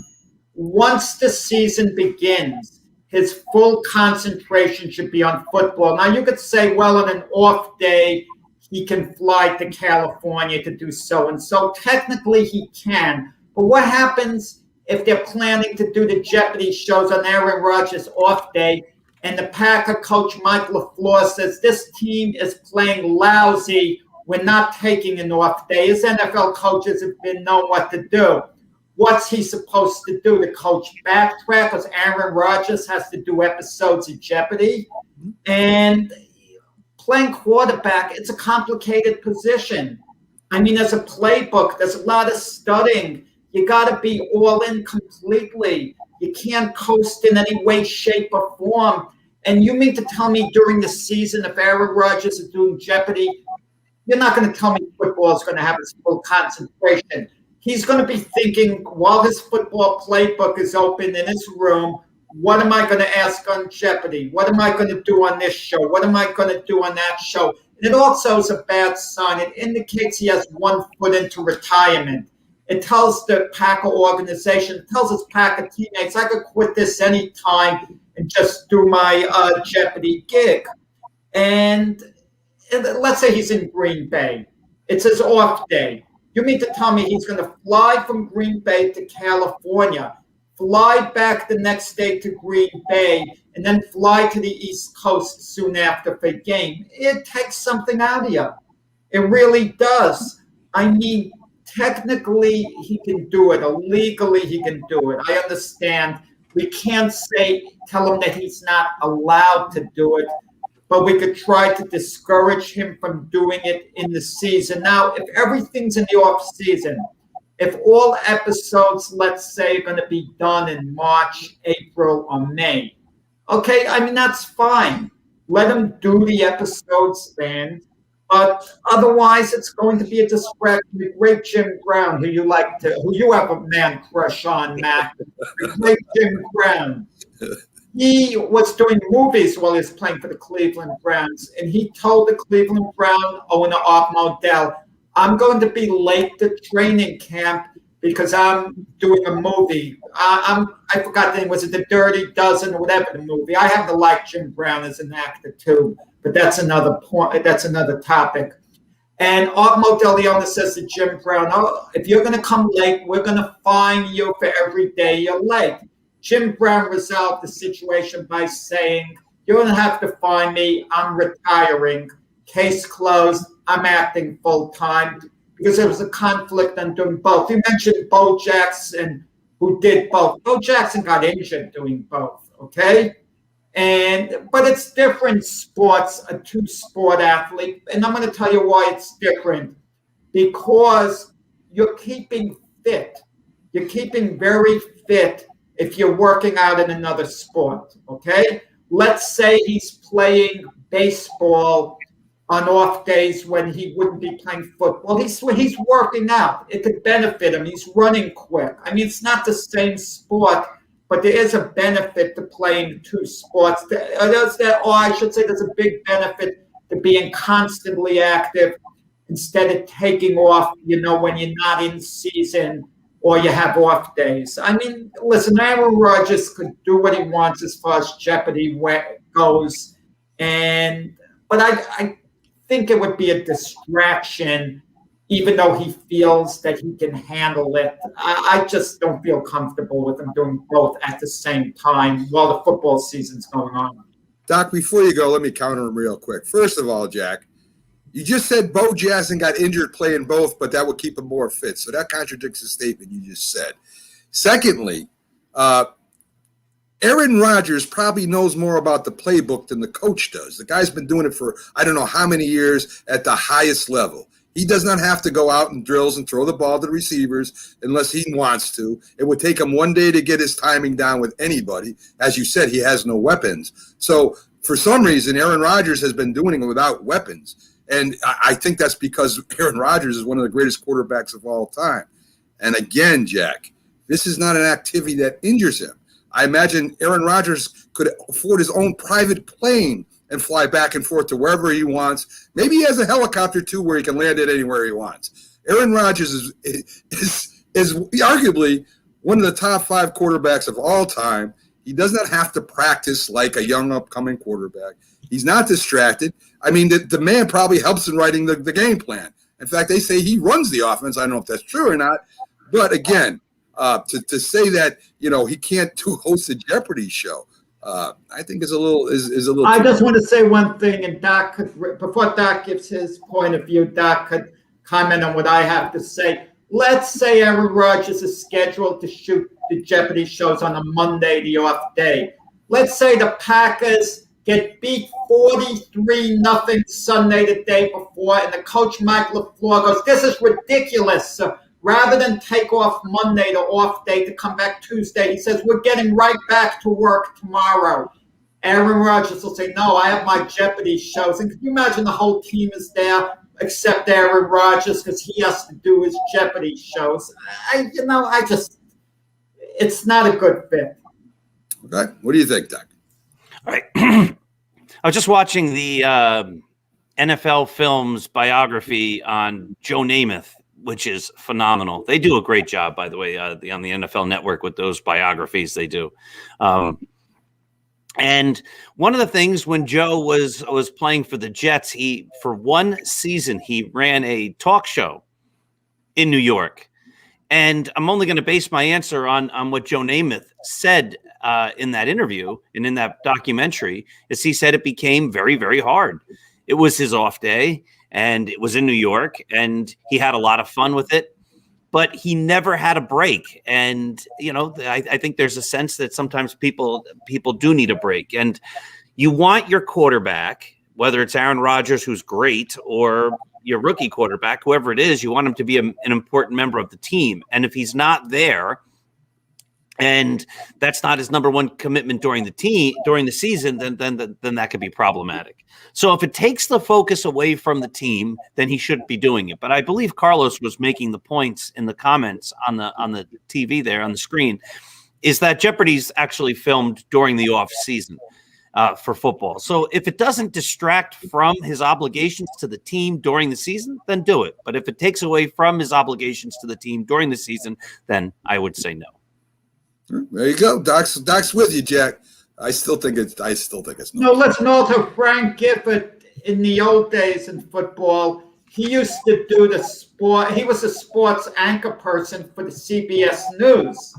once the season begins, his full concentration should be on football. Now, you could say, well, on an off day, he can fly to California to do so-and-so. Technically, he can. But what happens if they're planning to do the Jeopardy shows on Aaron Rodgers' off day, and the Packer coach Mike LaFleur says, this team is playing lousy, we're not taking an off day? His NFL coaches have been known what to do. What's he supposed to do? The coach backtrack because Aaron Rodgers has to do episodes of Jeopardy? And playing quarterback, it's a complicated position. I mean, there's a playbook. There's a lot of studying. You got to be all in completely. You can't coast in any way, shape, or form. And you mean to tell me during the season, if Aaron Rodgers is doing Jeopardy, you're not going to tell me football is going to have his full concentration. He's going to be thinking while his football playbook is open in his room, what am I going to ask on Jeopardy? What am I going to do on this show? What am I going to do on that show? And it also is a bad sign. It indicates he has one foot into retirement. It tells the Packer organization, it tells his Packer teammates, I could quit this anytime and just do my Jeopardy gig. And let's say he's in Green Bay. It's his off day. You mean to tell me he's going to fly from Green Bay to California, fly back the next day to Green Bay, and then fly to the East Coast soon after for a game? It takes something out of you. It really does. I mean, technically he can do it. Legally he can do it. I understand. We can't tell him that he's not allowed to do it, but we could try to discourage him from doing it in the season. Now, if everything's in the off season, if all episodes, let's say, are going to be done in March, April, or May, okay, I mean, that's fine. Let him do the episodes then. But otherwise, it's going to be a distraction. The great Jim Brown, who you have a man crush on, Matt. The great Jim Brown. He was doing movies while he was playing for the Cleveland Browns, and he told the Cleveland Brown owner Art Modell, I'm going to be late to training camp because I'm doing a movie. I forgot the name. Was it The Dirty Dozen or whatever the movie? I have to like Jim Brown as an actor too, but that's another point. That's another topic. And Art Modell, the owner, says to Jim Brown, oh, if you're going to come late, we're going to fine you for every day you're late. Jim Brown resolved the situation by saying, You don't have to find me. I'm retiring. Case closed. I'm acting full time because there was a conflict on doing both. You mentioned Bo Jackson, who did both. Bo Jackson got injured doing both, okay? But it's different sports, a two-sport athlete. And I'm going to tell you why it's different. Because you're keeping fit. You're keeping very fit if you're working out in another sport, okay? Let's say he's playing baseball on off days when he wouldn't be playing football. He's working out. It could benefit him. He's running quick. I mean, it's not the same sport, but there is a benefit to playing two sports. Or I should say there's a big benefit to being constantly active instead of taking off, when you're not in season or you have off days. I mean, listen, Aaron Rodgers could do what he wants as far as Jeopardy goes. But I think it would be a distraction, even though he feels that he can handle it. I just don't feel comfortable with him doing both at the same time while the football season's going on. Doc, before you go, let me counter him real quick. First of all, Jack, you just said Bo Jackson got injured playing both, but that would keep him more fit. So that contradicts the statement you just said. Secondly, Aaron Rodgers probably knows more about the playbook than the coach does. The guy's been doing it for I don't know how many years at the highest level. He does not have to go out and drills and throw the ball to the receivers unless he wants to. It would take him one day to get his timing down with anybody. As you said, he has no weapons. So for some reason, Aaron Rodgers has been doing it without weapons. And I think that's because Aaron Rodgers is one of the greatest quarterbacks of all time. And again, Jack, this is not an activity that injures him. I imagine Aaron Rodgers could afford his own private plane and fly back and forth to wherever he wants. Maybe he has a helicopter, too, where he can land it anywhere he wants. Aaron Rodgers is arguably one of the top 5 quarterbacks of all time. He does not have to practice like a young upcoming quarterback. He's not distracted. I mean, the man probably helps in writing the game plan. In fact, they say he runs the offense. I don't know if that's true or not. But again, to say that, he can't host a Jeopardy show, I think is a little. I just want to say one thing, and Doc before Doc gives his point of view, Doc could comment on what I have to say. Let's say Aaron Rodgers is scheduled to shoot the Jeopardy shows on a Monday, the off day. Let's say the Packers get beat 43-0 Sunday the day before, and the coach Mike LaFleur goes, "This is ridiculous." Rather than take off Monday, the off day, to come back Tuesday, he says, "We're getting right back to work tomorrow." Aaron Rodgers will say, "No, I have my Jeopardy shows." And can you imagine the whole team is there except Aaron Rodgers because he has to do his Jeopardy shows? It's not a good fit. Okay. What do you think, Doc? All right. I was just watching the NFL Films biography on Joe Namath, which is phenomenal. They do a great job, by the way, on the NFL Network with those biographies they do. And one of the things when Joe was playing for the Jets, for one season, he ran a talk show in New York. And I'm only going to base my answer on what Joe Namath said in that interview and in that documentary, is he said it became very, very hard. It was his off day, and it was in New York, and he had a lot of fun with it, but he never had a break. And, I think there's a sense that sometimes people do need a break. And you want your quarterback, whether it's Aaron Rodgers, who's great, or your rookie quarterback, whoever it is, you want him to be an important member of the team. And if he's not there, and that's not his number one commitment during the season, then that could be problematic. So if it takes the focus away from the team, then he shouldn't be doing it. But I believe Carlos was making the points in the comments on the TV there on the screen, is that Jeopardy's actually filmed during the off season for football. So if it doesn't distract from his obligations to the team during the season, then do it. But if it takes away from his obligations to the team during the season, then I would say no. There you go. Doc's with you, Jack. I still think it's no. Listen, also Frank Gifford in the old days in football, he used to do the sport. He was a sports anchor person for the CBS News,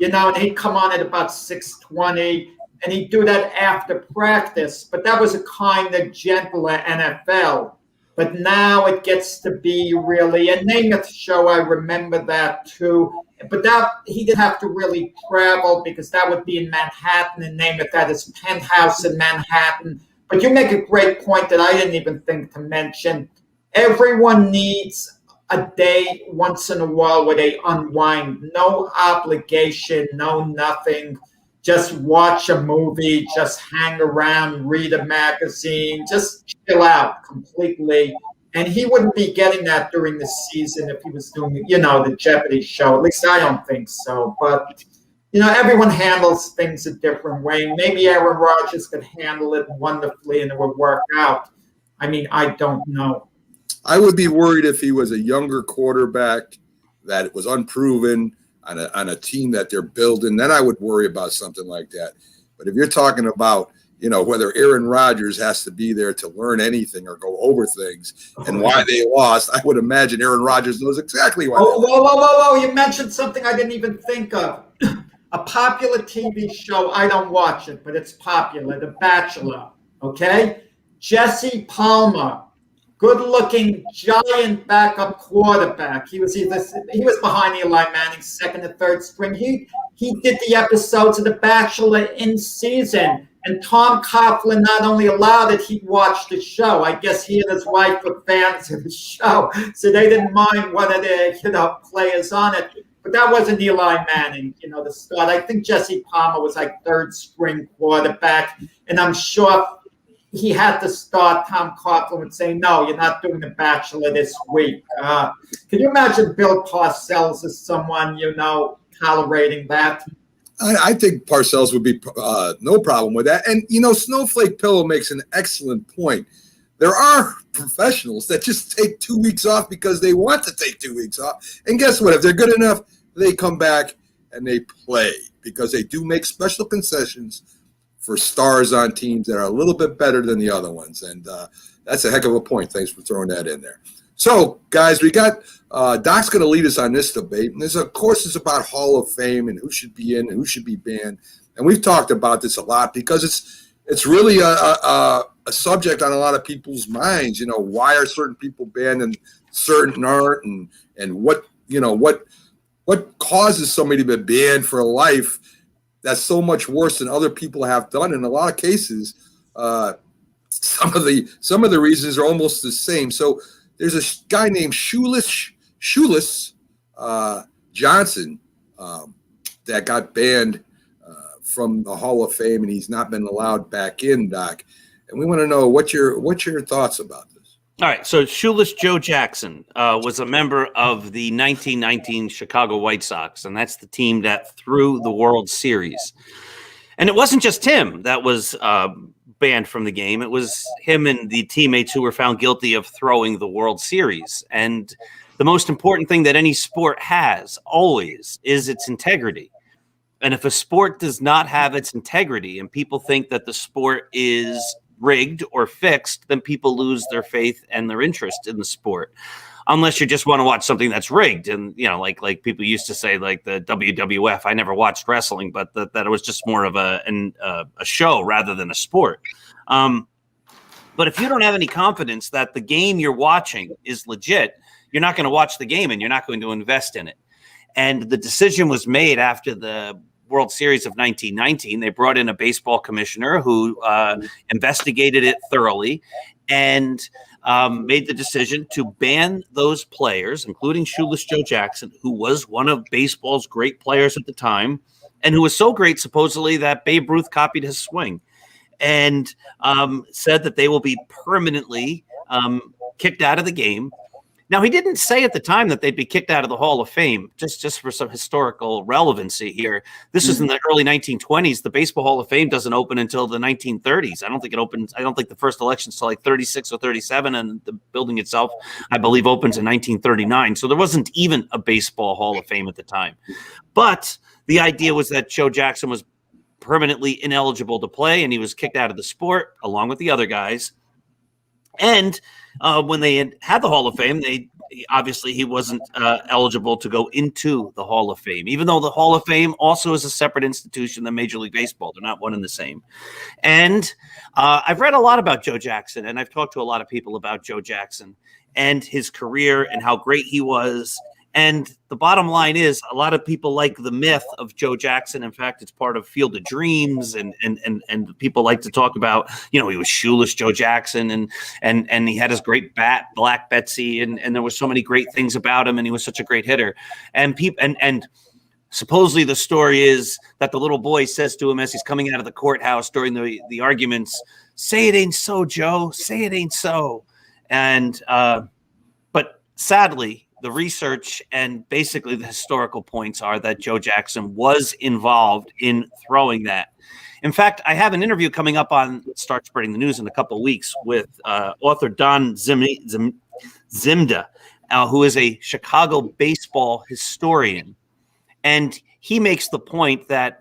and he'd come on at about 6:20, and he'd do that after practice. But that was a kind of gentler NFL. But now it gets to be really a Namath show. I remember that too. But that he didn't have to really travel because that would be in Manhattan, and Namath had his penthouse in Manhattan. But you make a great point that I didn't even think to mention. Everyone needs a day once in a while where they unwind. No obligation, no nothing. Just watch a movie, just hang around, read a magazine, just chill out completely. And he wouldn't be getting that during the season if he was doing, the Jeopardy show. At least I don't think so. But, everyone handles things a different way. Maybe Aaron Rodgers could handle it wonderfully and it would work out. I mean, I don't know. I would be worried if he was a younger quarterback that was unproven on a team that they're building. Then I would worry about something like that. But if you're talking about, whether Aaron Rodgers has to be there to learn anything or go over things and why they lost, I would imagine Aaron Rodgers knows exactly why. Whoa. You mentioned something I didn't even think of. A popular TV show, I don't watch it, but it's popular, The Bachelor, okay? Jesse Palmer, good-looking, giant backup quarterback. He was behind Eli Manning's second or third string. He did the episodes of The Bachelor in season, and Tom Coughlin not only allowed it, he watched the show. I guess he and his wife were fans of the show, so they didn't mind one of the players on it. But that wasn't Eli Manning, the start. I think Jesse Palmer was like third string quarterback, and I'm sure he had to start. Tom Coughlin would say, no, you're not doing The Bachelor this week. Can you imagine Bill Parcells as someone, tolerating that? I think Parcells would be no problem with that. And, Snowflake Pillow makes an excellent point. There are professionals that just take 2 weeks off because they want to take 2 weeks off. And guess what? If they're good enough, they come back and they play because they do make special concessions for stars on teams that are a little bit better than the other ones. And that's a heck of a point. Thanks for throwing that in there. So, guys, we got Doc's going to lead us on this debate. And this, of course, is about Hall of Fame and who should be in and who should be banned. And we've talked about this a lot because it's really a subject on a lot of people's minds. Why are certain people banned and certain aren't, and what causes somebody to be banned for life that's so much worse than other people have done. In a lot of cases, some of the reasons are almost the same. So there's a guy named Shoeless Johnson that got banned from the Hall of Fame, and he's not been allowed back in, Doc. And we want to know what's your thoughts about this. All right, so Shoeless Joe Jackson was a member of the 1919 Chicago White Sox, and that's the team that threw the World Series. And it wasn't just him that was banned from the game. It was him and the teammates who were found guilty of throwing the World Series. And the most important thing that any sport has always is its integrity. And if a sport does not have its integrity and people think that the sport is rigged or fixed, then people lose their faith and their interest in the sport. Unless you just want to watch something that's rigged. And, like people used to say, like the WWF, I never watched wrestling, but that it was just more of a show rather than a sport. But if you don't have any confidence that the game you're watching is legit, you're not going to watch the game and you're not going to invest in it. And the decision was made after the World Series of 1919. They brought in a baseball commissioner who investigated it thoroughly and made the decision to ban those players, including Shoeless Joe Jackson, who was one of baseball's great players at the time, and who was so great, supposedly, that Babe Ruth copied his swing, and said that they will be permanently kicked out of the game. Now, he didn't say at the time that they'd be kicked out of the Hall of Fame, just for some historical relevancy here. This is in the early 1920s. The Baseball Hall of Fame doesn't open until the 1930s. I don't think it opens. I don't think the first election's till like 36 or 37, and the building itself, I believe, opens in 1939. So there wasn't even a Baseball Hall of Fame at the time. But the idea was that Joe Jackson was permanently ineligible to play, and he was kicked out of the sport along with the other guys. And when they had the Hall of Fame, they obviously he wasn't eligible to go into the Hall of Fame, even though the Hall of Fame also is a separate institution than Major League Baseball. They're not one and the same. And I've read a lot about Joe Jackson, and I've talked to a lot of people about Joe Jackson and his career and how great he was. And the bottom line is, a lot of people like the myth of Joe Jackson. In fact, it's part of Field of Dreams, and people like to talk about, he was shoeless Joe Jackson, and he had his great bat, Black Betsy, and there were so many great things about him, and he was such a great hitter. And supposedly the story is that the little boy says to him as he's coming out of the courthouse during the arguments, "Say it ain't so, Joe. Say it ain't so." And but sadly, the research and basically the historical points are that Joe Jackson was involved in throwing that. In fact, I have an interview coming up on Start Spreading the News in a couple of weeks with author Don Zimda, who is a Chicago baseball historian. And he makes the point that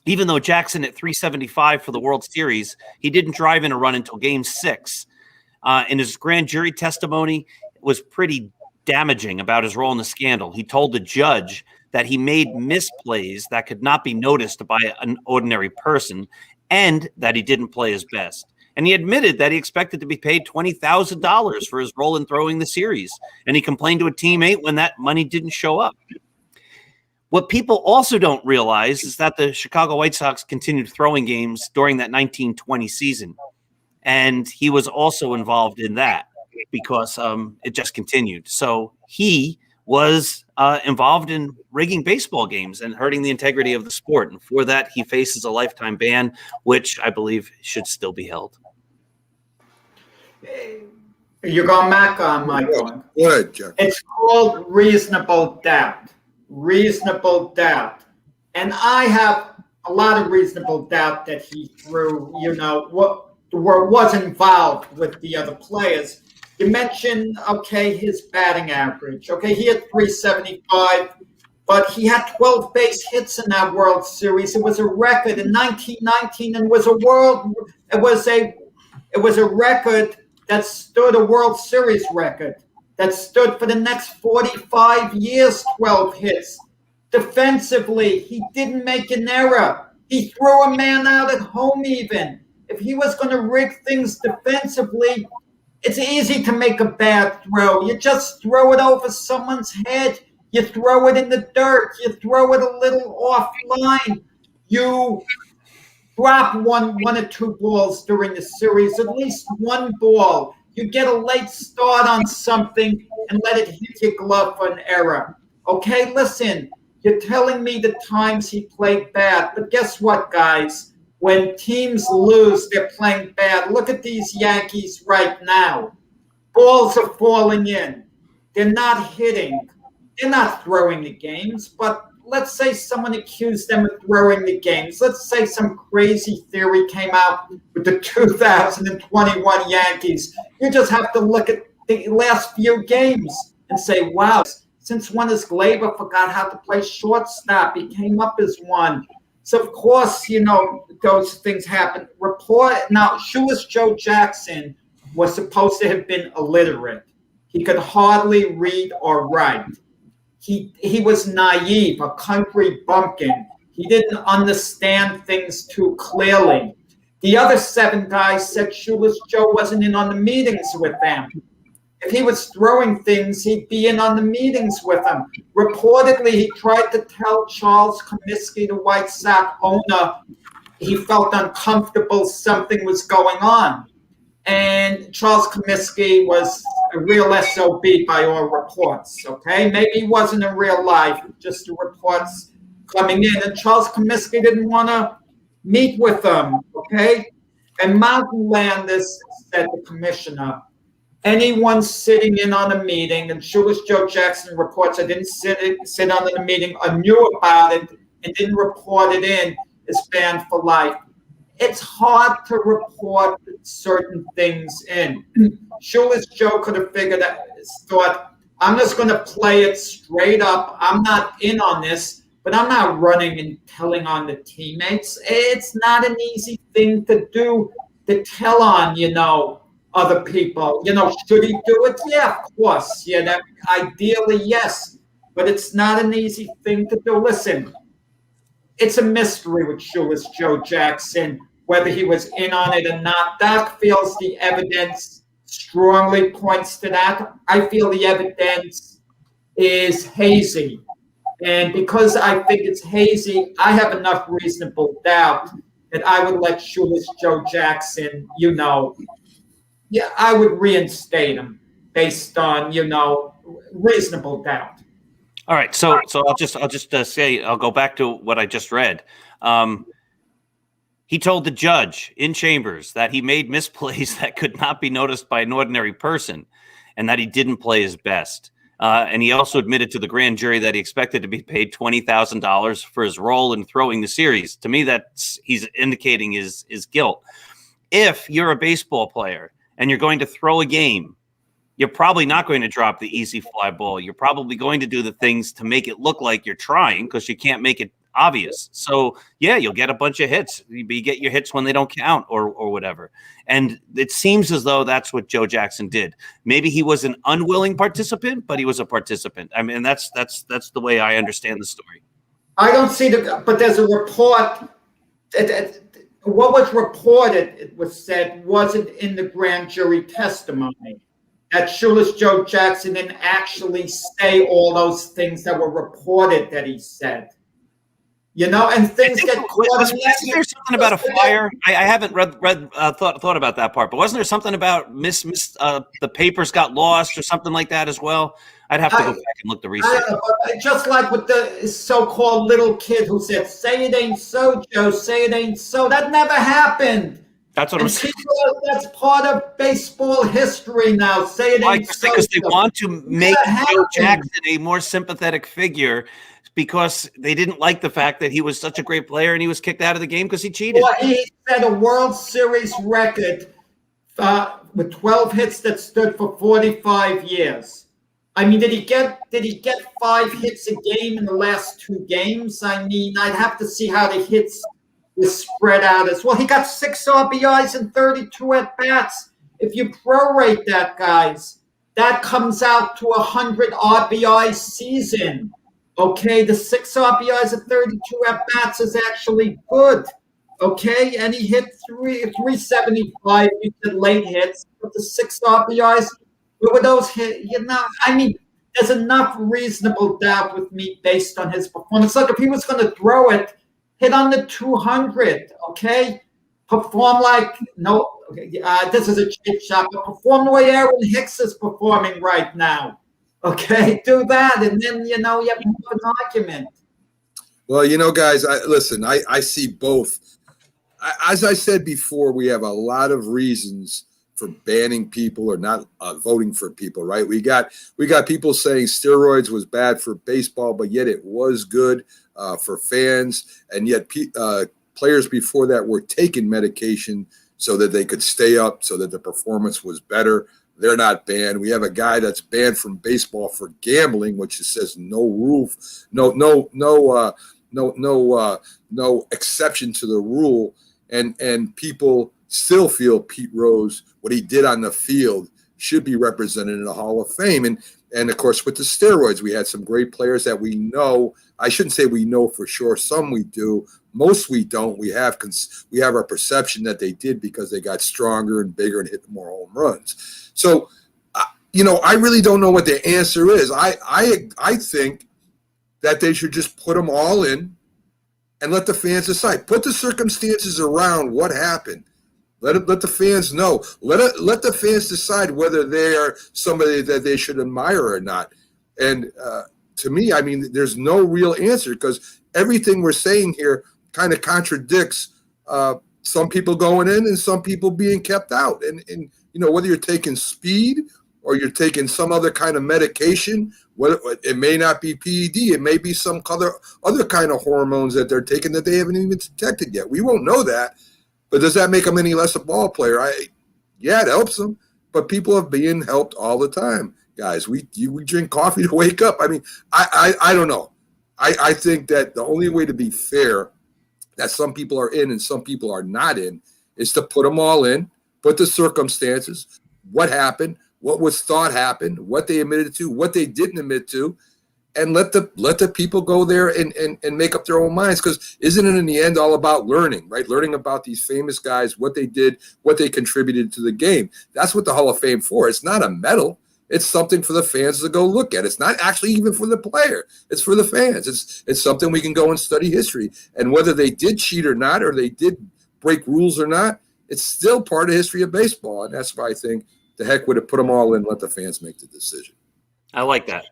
even though Jackson at 375 for the World Series, he didn't drive in a run until Game 6. In his grand jury testimony, was pretty damaging about his role in the scandal. He told the judge that he made misplays that could not be noticed by an ordinary person, and that he didn't play his best. And he admitted that he expected to be paid $20,000 for his role in throwing the series, and he complained to a teammate when that money didn't show up. What people also don't realize is that the Chicago White Sox continued throwing games during that 1920 season, and he was also involved in that, because it just continued. So he was involved in rigging baseball games and hurting the integrity of the sport. And for that, he faces a lifetime ban, which I believe should still be held. You going, Mac, or am I going? Go ahead, Jeff. It's called reasonable doubt. Reasonable doubt. And I have a lot of reasonable doubt that he threw, was involved with the other players. You mentioned, his batting average. He had 375, but he had 12 base hits in that World Series. It was a record in 1919, and it was a record that stood, a World Series record that stood for the next 45 years, 12 hits. Defensively, he didn't make an error. He threw a man out at home even. If he was going to rig things defensively, it's easy to make a bad throw. You just throw it over someone's head. You throw it in the dirt. You throw it a little offline. You drop one or two balls during the series, at least one ball. You get a late start on something and let it hit your glove for an error. Okay, listen, you're telling me the times he played bad, but guess what, guys? When teams lose, they're playing bad. Look at these Yankees right now. Balls are falling in. They're not hitting. They're not throwing the games, but let's say someone accused them of throwing the games. Let's say some crazy theory came out with the 2021 Yankees. You just have to look at the last few games and say, wow, since when has Gleyber forgot how to play shortstop? He came up as one. So, of course, those things happen. Now, shoeless Joe Jackson was supposed to have been illiterate. He could hardly read or write. He was naive, a country bumpkin. He didn't understand things too clearly. The other 7 guys said shoeless Joe wasn't in on the meetings with them. If he was throwing things, he'd be in on the meetings with them. Reportedly, he tried to tell Charles Comiskey, the White Sox owner, he felt uncomfortable, something was going on. And Charles Comiskey was a real SOB by all reports, okay? Maybe he wasn't in real life, just the reports coming in. And Charles Comiskey didn't want to meet with them, okay? And Mountain Landis said, the commissioner, anyone sitting in on a meeting, and shoeless Joe Jackson reports I didn't sit on the meeting or knew about it and didn't report it in, is banned for life. It's hard to report certain things in. Shoeless Joe could have thought, I'm just going to play it straight up. I'm not in on this, but I'm not running and telling on the teammates. It's not an easy thing to do, to tell on, other people. Should he do it? Yeah, of course. Ideally, yes. But it's not an easy thing to do. Listen, it's a mystery with Shoeless Joe Jackson, whether he was in on it or not. Doc feels the evidence strongly points to that. I feel the evidence is hazy. And because I think it's hazy, I have enough reasonable doubt that I would let Shoeless Joe Jackson, I would reinstate him based on, reasonable doubt. All right, so I'll just say I'll go back to what I just read. He told the judge in chambers that he made misplays that could not be noticed by an ordinary person, and that he didn't play his best. And he also admitted to the grand jury that he expected to be paid $20,000 for his role in throwing the series. To me, he's indicating his guilt. If you're a baseball player and you're going to throw a game, you're probably not going to drop the easy fly ball. You're probably going to do the things to make it look like you're trying because you can't make it obvious. So, yeah, you'll get a bunch of hits. You get your hits when they don't count or whatever. And it seems as though that's what Joe Jackson did. Maybe he was an unwilling participant, but he was a participant. I mean, that's the way I understand the story. I don't see but there's a report. What was reported, it was said, wasn't in the grand jury testimony. That Shoeless Joe Jackson didn't actually say all those things that were reported that he said. And things get caught. Wasn't there something about a fire? I haven't thought about that part, but wasn't there something about the papers got lost or something like that as well? I'd have to go back and look the research. Just like with the so-called little kid who said, "Say it ain't so, Joe. Say it ain't so." That never happened. That's what I'm saying. That's part of baseball history now. Say it ain't so. Because they want to make Joe Jackson a more sympathetic figure because they didn't like the fact that he was such a great player and he was kicked out of the game because he cheated. Well, he set a World Series record with 12 hits that stood for 45 years. I mean, did he get 5 hits a game in the last 2 games? I mean, I'd have to see how the hits was spread out as well. He got 6 RBIs and 32 at-bats. If you prorate that, guys, that comes out to 100 RBI season. Okay, the 6 RBIs and 32 at-bats is actually good. Okay, and he hit 375. He did late hits, but the 6 RBIs, what were those hit? I mean, there's enough reasonable doubt with me based on his performance. Look, if he was going to throw it, hit under 200, okay? Perform like, this is a cheap shot, but perform the way Aaron Hicks is performing right now, okay? Do that, and then, you have an argument. Well, guys, I see both. As I said before, we have a lot of reasons for banning people or not voting for people, right? We got people saying steroids was bad for baseball, but yet it was good for fans, and yet players before that were taking medication so that they could stay up, so that the performance was better. They're not banned. We have a guy that's banned from baseball for gambling, which says no exception to the rule, and people still feel Pete Rose, what he did on the field, should be represented in the Hall of Fame. And of course, with the steroids, we had some great players that we know. I shouldn't say we know for sure. Some we do. Most we don't. We have our perception that they did because they got stronger and bigger and hit more home runs. So, I really don't know what the answer is. I think that they should just put them all in and let the fans decide. Put the circumstances around what happened. Let the fans know. Let the fans decide whether they are somebody that they should admire or not. And to me, I mean, there's no real answer because everything we're saying here kind of contradicts some people going in and some people being kept out. And whether you're taking speed or you're taking some other kind of medication, it may not be PED. It may be some other kind of hormones that they're taking that they haven't even detected yet. We won't know that. But does that make them any less a ball player? Yeah, it helps them. But people are being helped all the time, guys. We drink coffee to wake up. I mean, I don't know. I think that the only way to be fair, that some people are in and some people are not in, is to put them all in, but the circumstances, what happened, what was thought happened, what they admitted to, what they didn't admit to, and let the people go there and make up their own minds. Because isn't it in the end all about learning, right? Learning about these famous guys, what they did, what they contributed to the game. That's what the Hall of Fame for. It's not a medal. It's something for the fans to go look at. It's not actually even for the player. It's for the fans. It's something we can go and study history. And whether they did cheat or not, or they did break rules or not, it's still part of history of baseball. And that's why I think the heck would have put them all in, let the fans make the decision. I like that.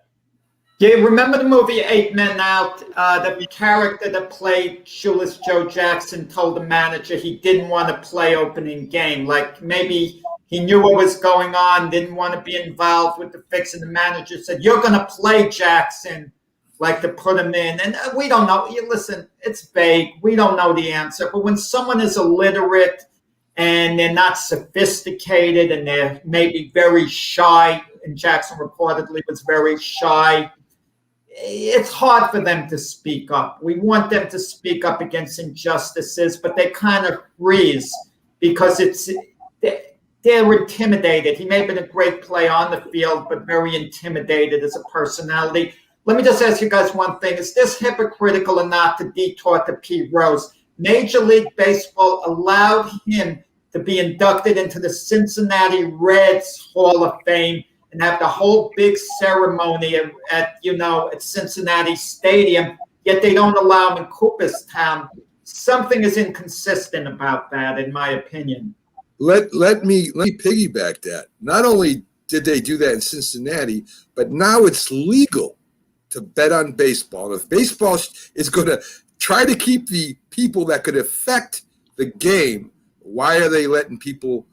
Yeah, remember the movie 8 Men Out? The character that played Shoeless Joe Jackson told the manager he didn't want to play opening game. Like maybe he knew what was going on, didn't want to be involved with the fix, and the manager said, "You're going to play Jackson," like to put him in. And we don't know. You listen, it's vague. We don't know the answer. But when someone is illiterate and they're not sophisticated and they're maybe very shy, and Jackson reportedly was very shy, it's hard for them to speak up. We want them to speak up against injustices, but they kind of freeze because they're intimidated. He may have been a great player on the field, but very intimidated as a personality. Let me just ask you guys one thing. Is this hypocritical or not to detour to Pete Rose? Major League Baseball allowed him to be inducted into the Cincinnati Reds Hall of Fame and have the whole big ceremony at Cincinnati Stadium, yet they don't allow him in Cooperstown. Something is inconsistent about that, in my opinion. Let me piggyback that. Not only did they do that in Cincinnati, but now it's legal to bet on baseball. If baseball is going to try to keep the people that could affect the game, why are they letting people?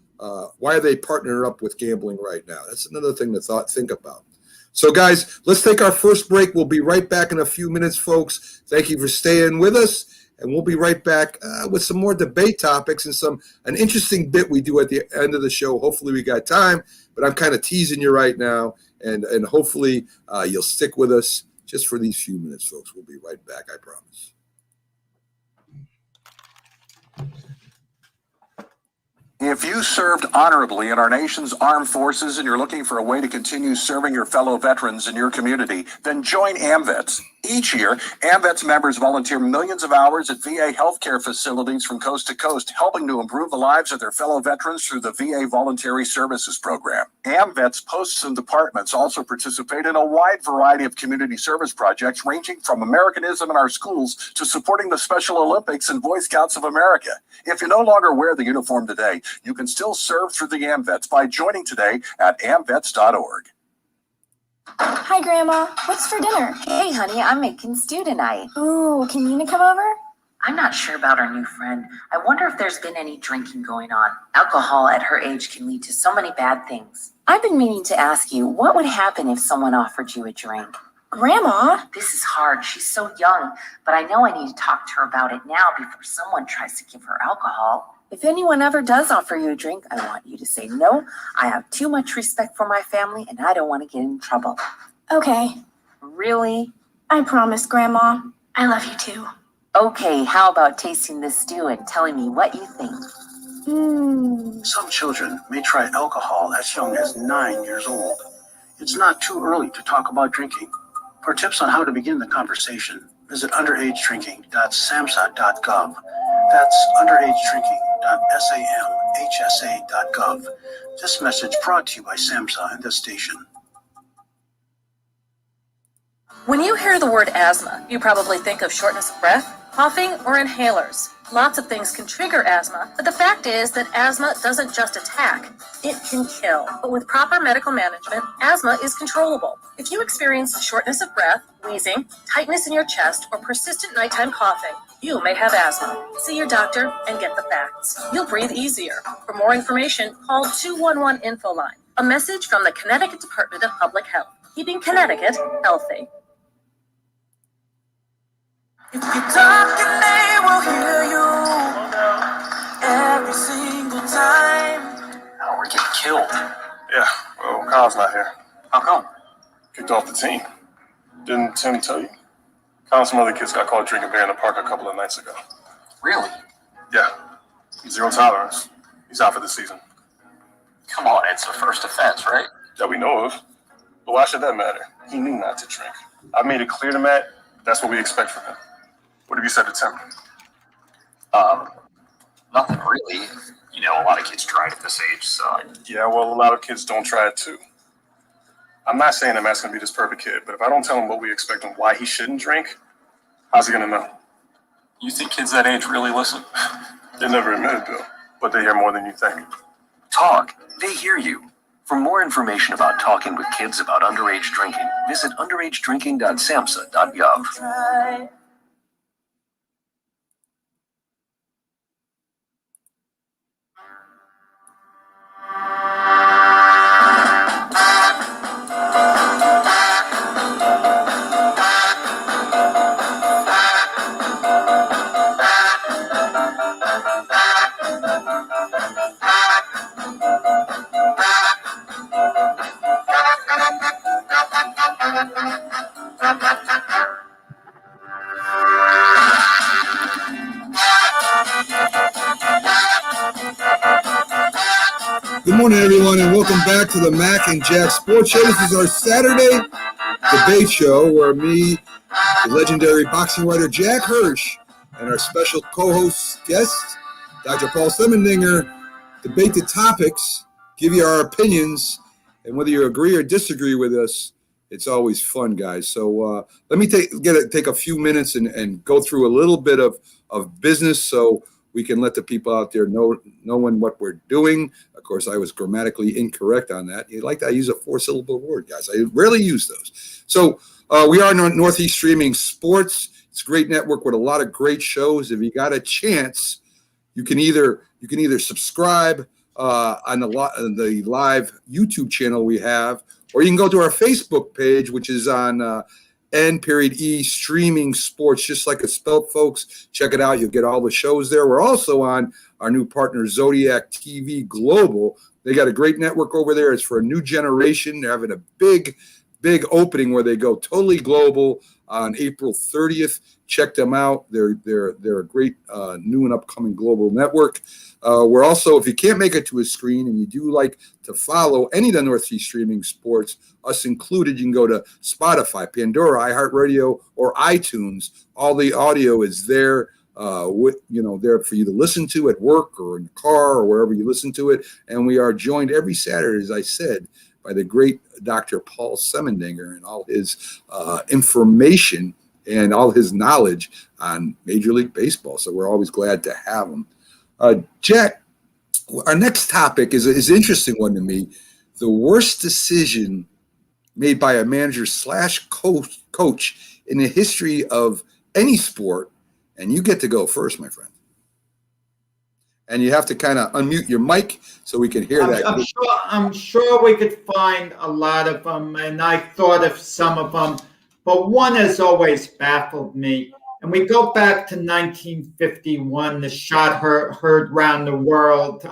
Why are they partnering up with gambling right now? That's another thing to think about. So, guys, let's take our first break. We'll be right back in a few minutes, folks. Thank you for staying with us. And we'll be right back with some more debate topics and an interesting bit we do at the end of the show. Hopefully we got time, but I'm kind of teasing you right now. And hopefully you'll stick with us just for these few minutes, folks. We'll be right back, I promise. If you served honorably in our nation's armed forces and you're looking for a way to continue serving your fellow veterans in your community, then join AMVETS. Each year, AMVETS members volunteer millions of hours at VA healthcare facilities from coast to coast, helping to improve the lives of their fellow veterans through the VA Voluntary Services Program. AMVETS posts and departments also participate in a wide variety of community service projects, ranging from Americanism in our schools to supporting the Special Olympics and Boy Scouts of America. If you no longer wear the uniform today, you can still serve through the AMVETS by joining today at amvets.org. Hi, Grandma. What's for dinner? Hey, honey, I'm making stew tonight. Ooh, can Nina come over? I'm not sure about our new friend. I wonder if there's been any drinking going on. Alcohol at her age can lead to so many bad things. I've been meaning to ask you, what would happen if someone offered you a drink? Grandma? This is hard. She's so young, but I know I need to talk to her about it now before someone tries to give her alcohol. If anyone ever does offer you a drink, I want you to say no. I have too much respect for my family, and I don't want to get in trouble. Okay. Really? I promise, Grandma. I love you too. Okay, how about tasting this stew and telling me what you think? Some children may try alcohol as young as 9 years old. It's not too early to talk about drinking. For tips on how to begin the conversation, visit underagedrinking.samhsa.gov. That's underagedrinking.samhsa.gov. This message brought to you by SAMHSA and this station. When you hear the word asthma, you probably think of shortness of breath, coughing, or inhalers. Lots of things can trigger asthma, but the fact is that asthma doesn't just attack, it can kill. But with proper medical management, asthma is controllable. If you experience shortness of breath, wheezing, tightness in your chest, or persistent nighttime coughing, you may have asthma. See your doctor and get the facts. You'll breathe easier. For more information, call 211-INFO-LINE. A message from the Connecticut Department of Public Health, keeping Connecticut healthy. If you talk and they will hear you every single time. Oh, we're getting killed. Yeah, well, Kyle's not here. How come? Kicked off the team. Didn't Tim tell you? Kyle and some other kids got caught drinking beer in the park a couple of nights ago. Really? Yeah. Zero tolerance. He's out for the season. Come on, it's the first offense, right? That we know of. But why should that matter? He knew not to drink. I made it clear to Matt, that's what we expect from him. What have you said to Tim? Nothing really. You know, a lot of kids try it at this age, so. Yeah, well, a lot of kids don't try it too. I'm not saying that Matt's gonna be this perfect kid, but if I don't tell him what we expect and why he shouldn't drink, how's he gonna know? You think kids that age really listen? They never admit it, Bill, but they hear more than you think. Talk. They hear you. For more information about talking with kids about underage drinking, visit underagedrinking.samhsa.gov. Good morning, everyone, and welcome back to the Mac and Jack Sports Show. This is our Saturday debate show where me, the legendary boxing writer Jack Hirsch, and our special co-host guest, Dr. Paul Semendinger, debate the topics, give you our opinions, and whether you agree or disagree with us, it's always fun, guys. So let me take a few minutes and go through a little bit of business so we can let the people out there know what we're doing. Of course, I was grammatically incorrect on that. You like that? I use a 4-syllable word, guys. I rarely use those. So we are Northeast Streaming Sports. It's a great network with a lot of great shows. If you got a chance, you can either subscribe on the live YouTube channel we have, or you can go to our Facebook page, which is on N.E. Streaming Sports, just like it's spelled, folks. Check it out. You'll get all the shows there. We're also on our new partner, Zodiac TV Global. They got a great network over there. It's for a new generation. They're having a big opening where they go totally global on April 30th. Check them out. They're a great new and upcoming global network. We're also, if you can't make it to a screen and you do like to follow any of the Northeast Streaming Sports, us included, you can go to Spotify, Pandora, iHeartRadio, or iTunes. All the audio is there, there for you to listen to at work or in the car or wherever you listen to it. And we are joined every Saturday, as I said, by the great Dr. Paul Semendinger and all his information and all his knowledge on Major League Baseball. So we're always glad to have him. Jack, our next topic is an interesting one to me. The worst decision made by a manager / coach in the history of any sport. And you get to go first, my friend. And you have to kind of unmute your mic so we can hear that. I'm sure we could find a lot of them, and I thought of some of them, but one has always baffled me. And we go back to 1951, the shot heard round the world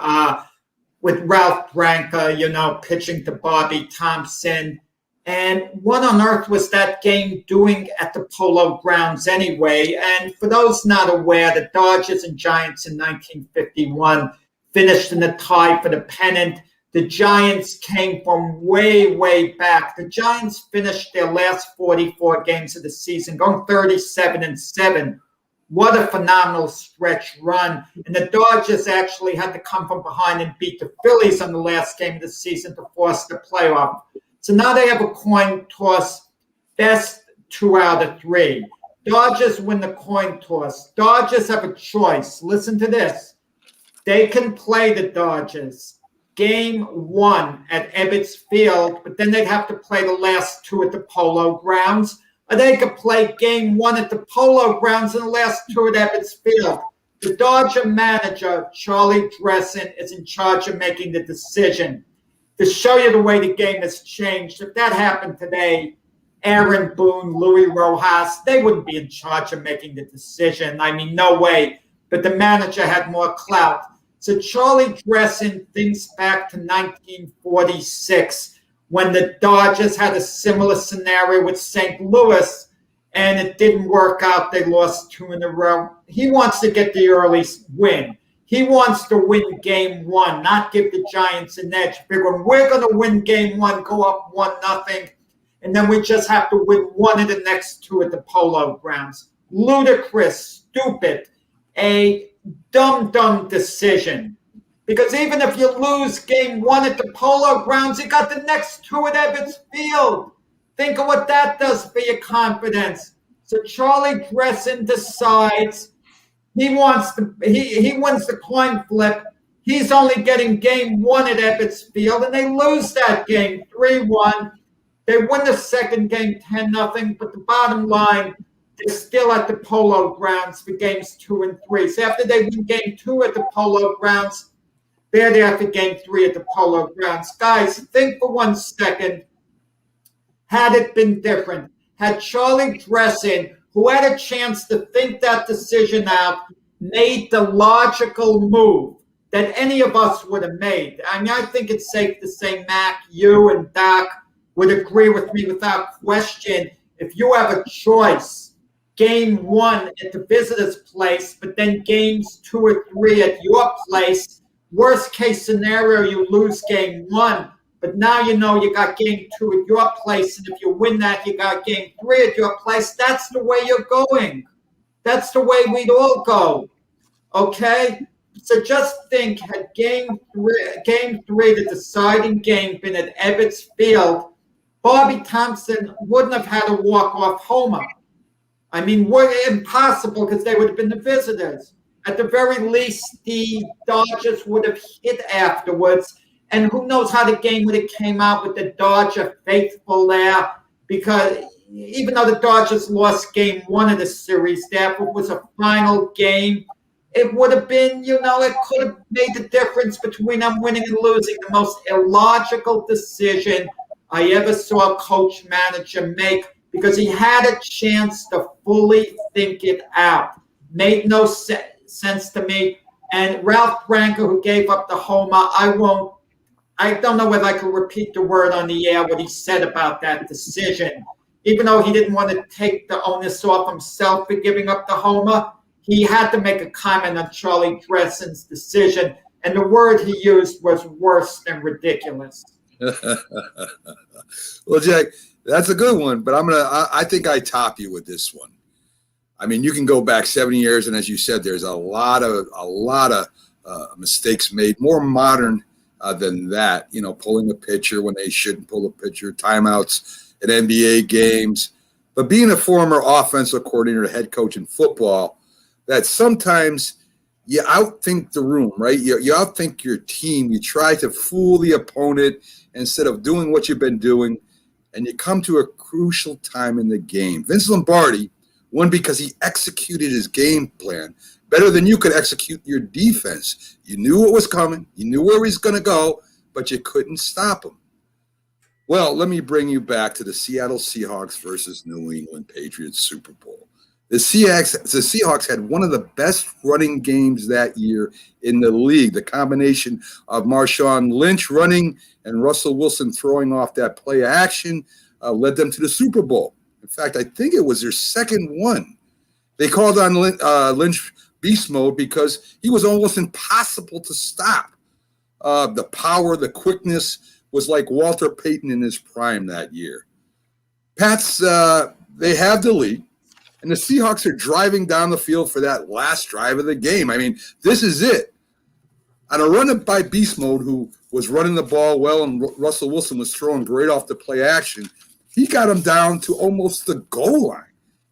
with Ralph Branca, pitching to Bobby Thompson. And what on earth was that game doing at the Polo Grounds anyway? And for those not aware, the Dodgers and Giants in 1951 finished in the tie for the pennant. The Giants came from way, way back. The Giants finished their last 44 games of the season, going 37-7. What a phenomenal stretch run. And the Dodgers actually had to come from behind and beat the Phillies on the last game of the season to force the playoff. So now they have a coin toss, best 2 out of 3. Dodgers win the coin toss. Dodgers have a choice. Listen to this. They can play the Dodgers game 1 at Ebbets Field, but then they'd have to play the last 2 at the Polo Grounds. Or they could play game 1 at the Polo Grounds and the last 2 at Ebbets Field. The Dodger manager, Charlie Dressen, is in charge of making the decision. To show you the way the game has changed, if that happened today, Aaron Boone, Louis Rojas, they wouldn't be in charge of making the decision. I mean, no way. But the manager had more clout. So Charlie Dressen thinks back to 1946 when the Dodgers had a similar scenario with St. Louis, and it didn't work out. They lost 2 in a row. He wants to get the early win. He wants to win game one, not give the Giants an edge. Figuring we're going to win game one, go up 1-0, and then we just have to win one of the next two at the Polo Grounds. Ludicrous, stupid, a dumb decision. Because even if you lose game one at the Polo Grounds, you got the next two at Ebbets Field. Think of what that does for your confidence. So Charlie Dressen decides he wins the coin flip. He's only getting game one at Ebbets Field, and they lose that game 3-1. They win the second game 10-0, but the bottom line, they're still at the Polo Grounds for games 2 and 3. So after they win game 2 at the Polo Grounds, they're there for game 3 at the Polo Grounds. Guys, think for 1 second. Had it been different, had Charlie Dressen, who had a chance to think that decision out, made the logical move that any of us would have made. I mean, I think it's safe to say, Mac, you and Doc would agree with me without question. If you have a choice, game 1 at the visitor's place, but then games 2 or 3 at your place, worst case scenario, you lose game 1. But now you know you got game 2 at your place, and if you win that, you got game 3 at your place. That's the way you're going. That's the way we'd all go. Okay? So just think, had game 3, the deciding game, been at Ebbets Field, Bobby Thompson wouldn't have had a walk-off homer. I mean, impossible, because they would have been the visitors. At the very least, the Dodgers would have hit afterwards. And who knows how the game would have came out with the Dodger faithful there, because even though the Dodgers lost game 1 of the series, therefore it was a final game, it would have been, it could have made the difference between them winning and losing. The most illogical decision I ever saw a coach manager make, because he had a chance to fully think it out. Made no sense to me. And Ralph Branco, who gave up the homer, I don't know whether I could repeat the word on the air, what he said about that decision. Even though he didn't want to take the onus off himself for giving up the homer, he had to make a comment on Charlie Dressen's decision, and the word he used was worse than ridiculous. Well, Jack, that's a good one, but I think I top you with this one. I mean, you can go back 7 years, and as you said, there's a lot of mistakes made, more modern than that, pulling a pitcher when they shouldn't pull a pitcher, timeouts at NBA games. But being a former offensive coordinator, head coach in football, that sometimes you outthink the room, right? You outthink your team. You try to fool the opponent instead of doing what you've been doing, and you come to a crucial time in the game. Vince Lombardi won because he executed his game plan better than you could execute your defense. You knew what was coming. You knew where he was going to go, but you couldn't stop him. Well, let me bring you back to the Seattle Seahawks versus New England Patriots Super Bowl. The Seahawks had one of the best running games that year in the league. The combination of Marshawn Lynch running and Russell Wilson throwing off that play action led them to the Super Bowl. In fact, I think it was their second one. They called on Lynch beast mode because he was almost impossible to stop. The power, the quickness was like Walter Payton in his prime that year. Pats, they have the lead, and the Seahawks are driving down the field for that last drive of the game. I mean, this is it. On a run by beast mode, who was running the ball well, and Russell Wilson was throwing great off the play action, he got him down to almost the goal line.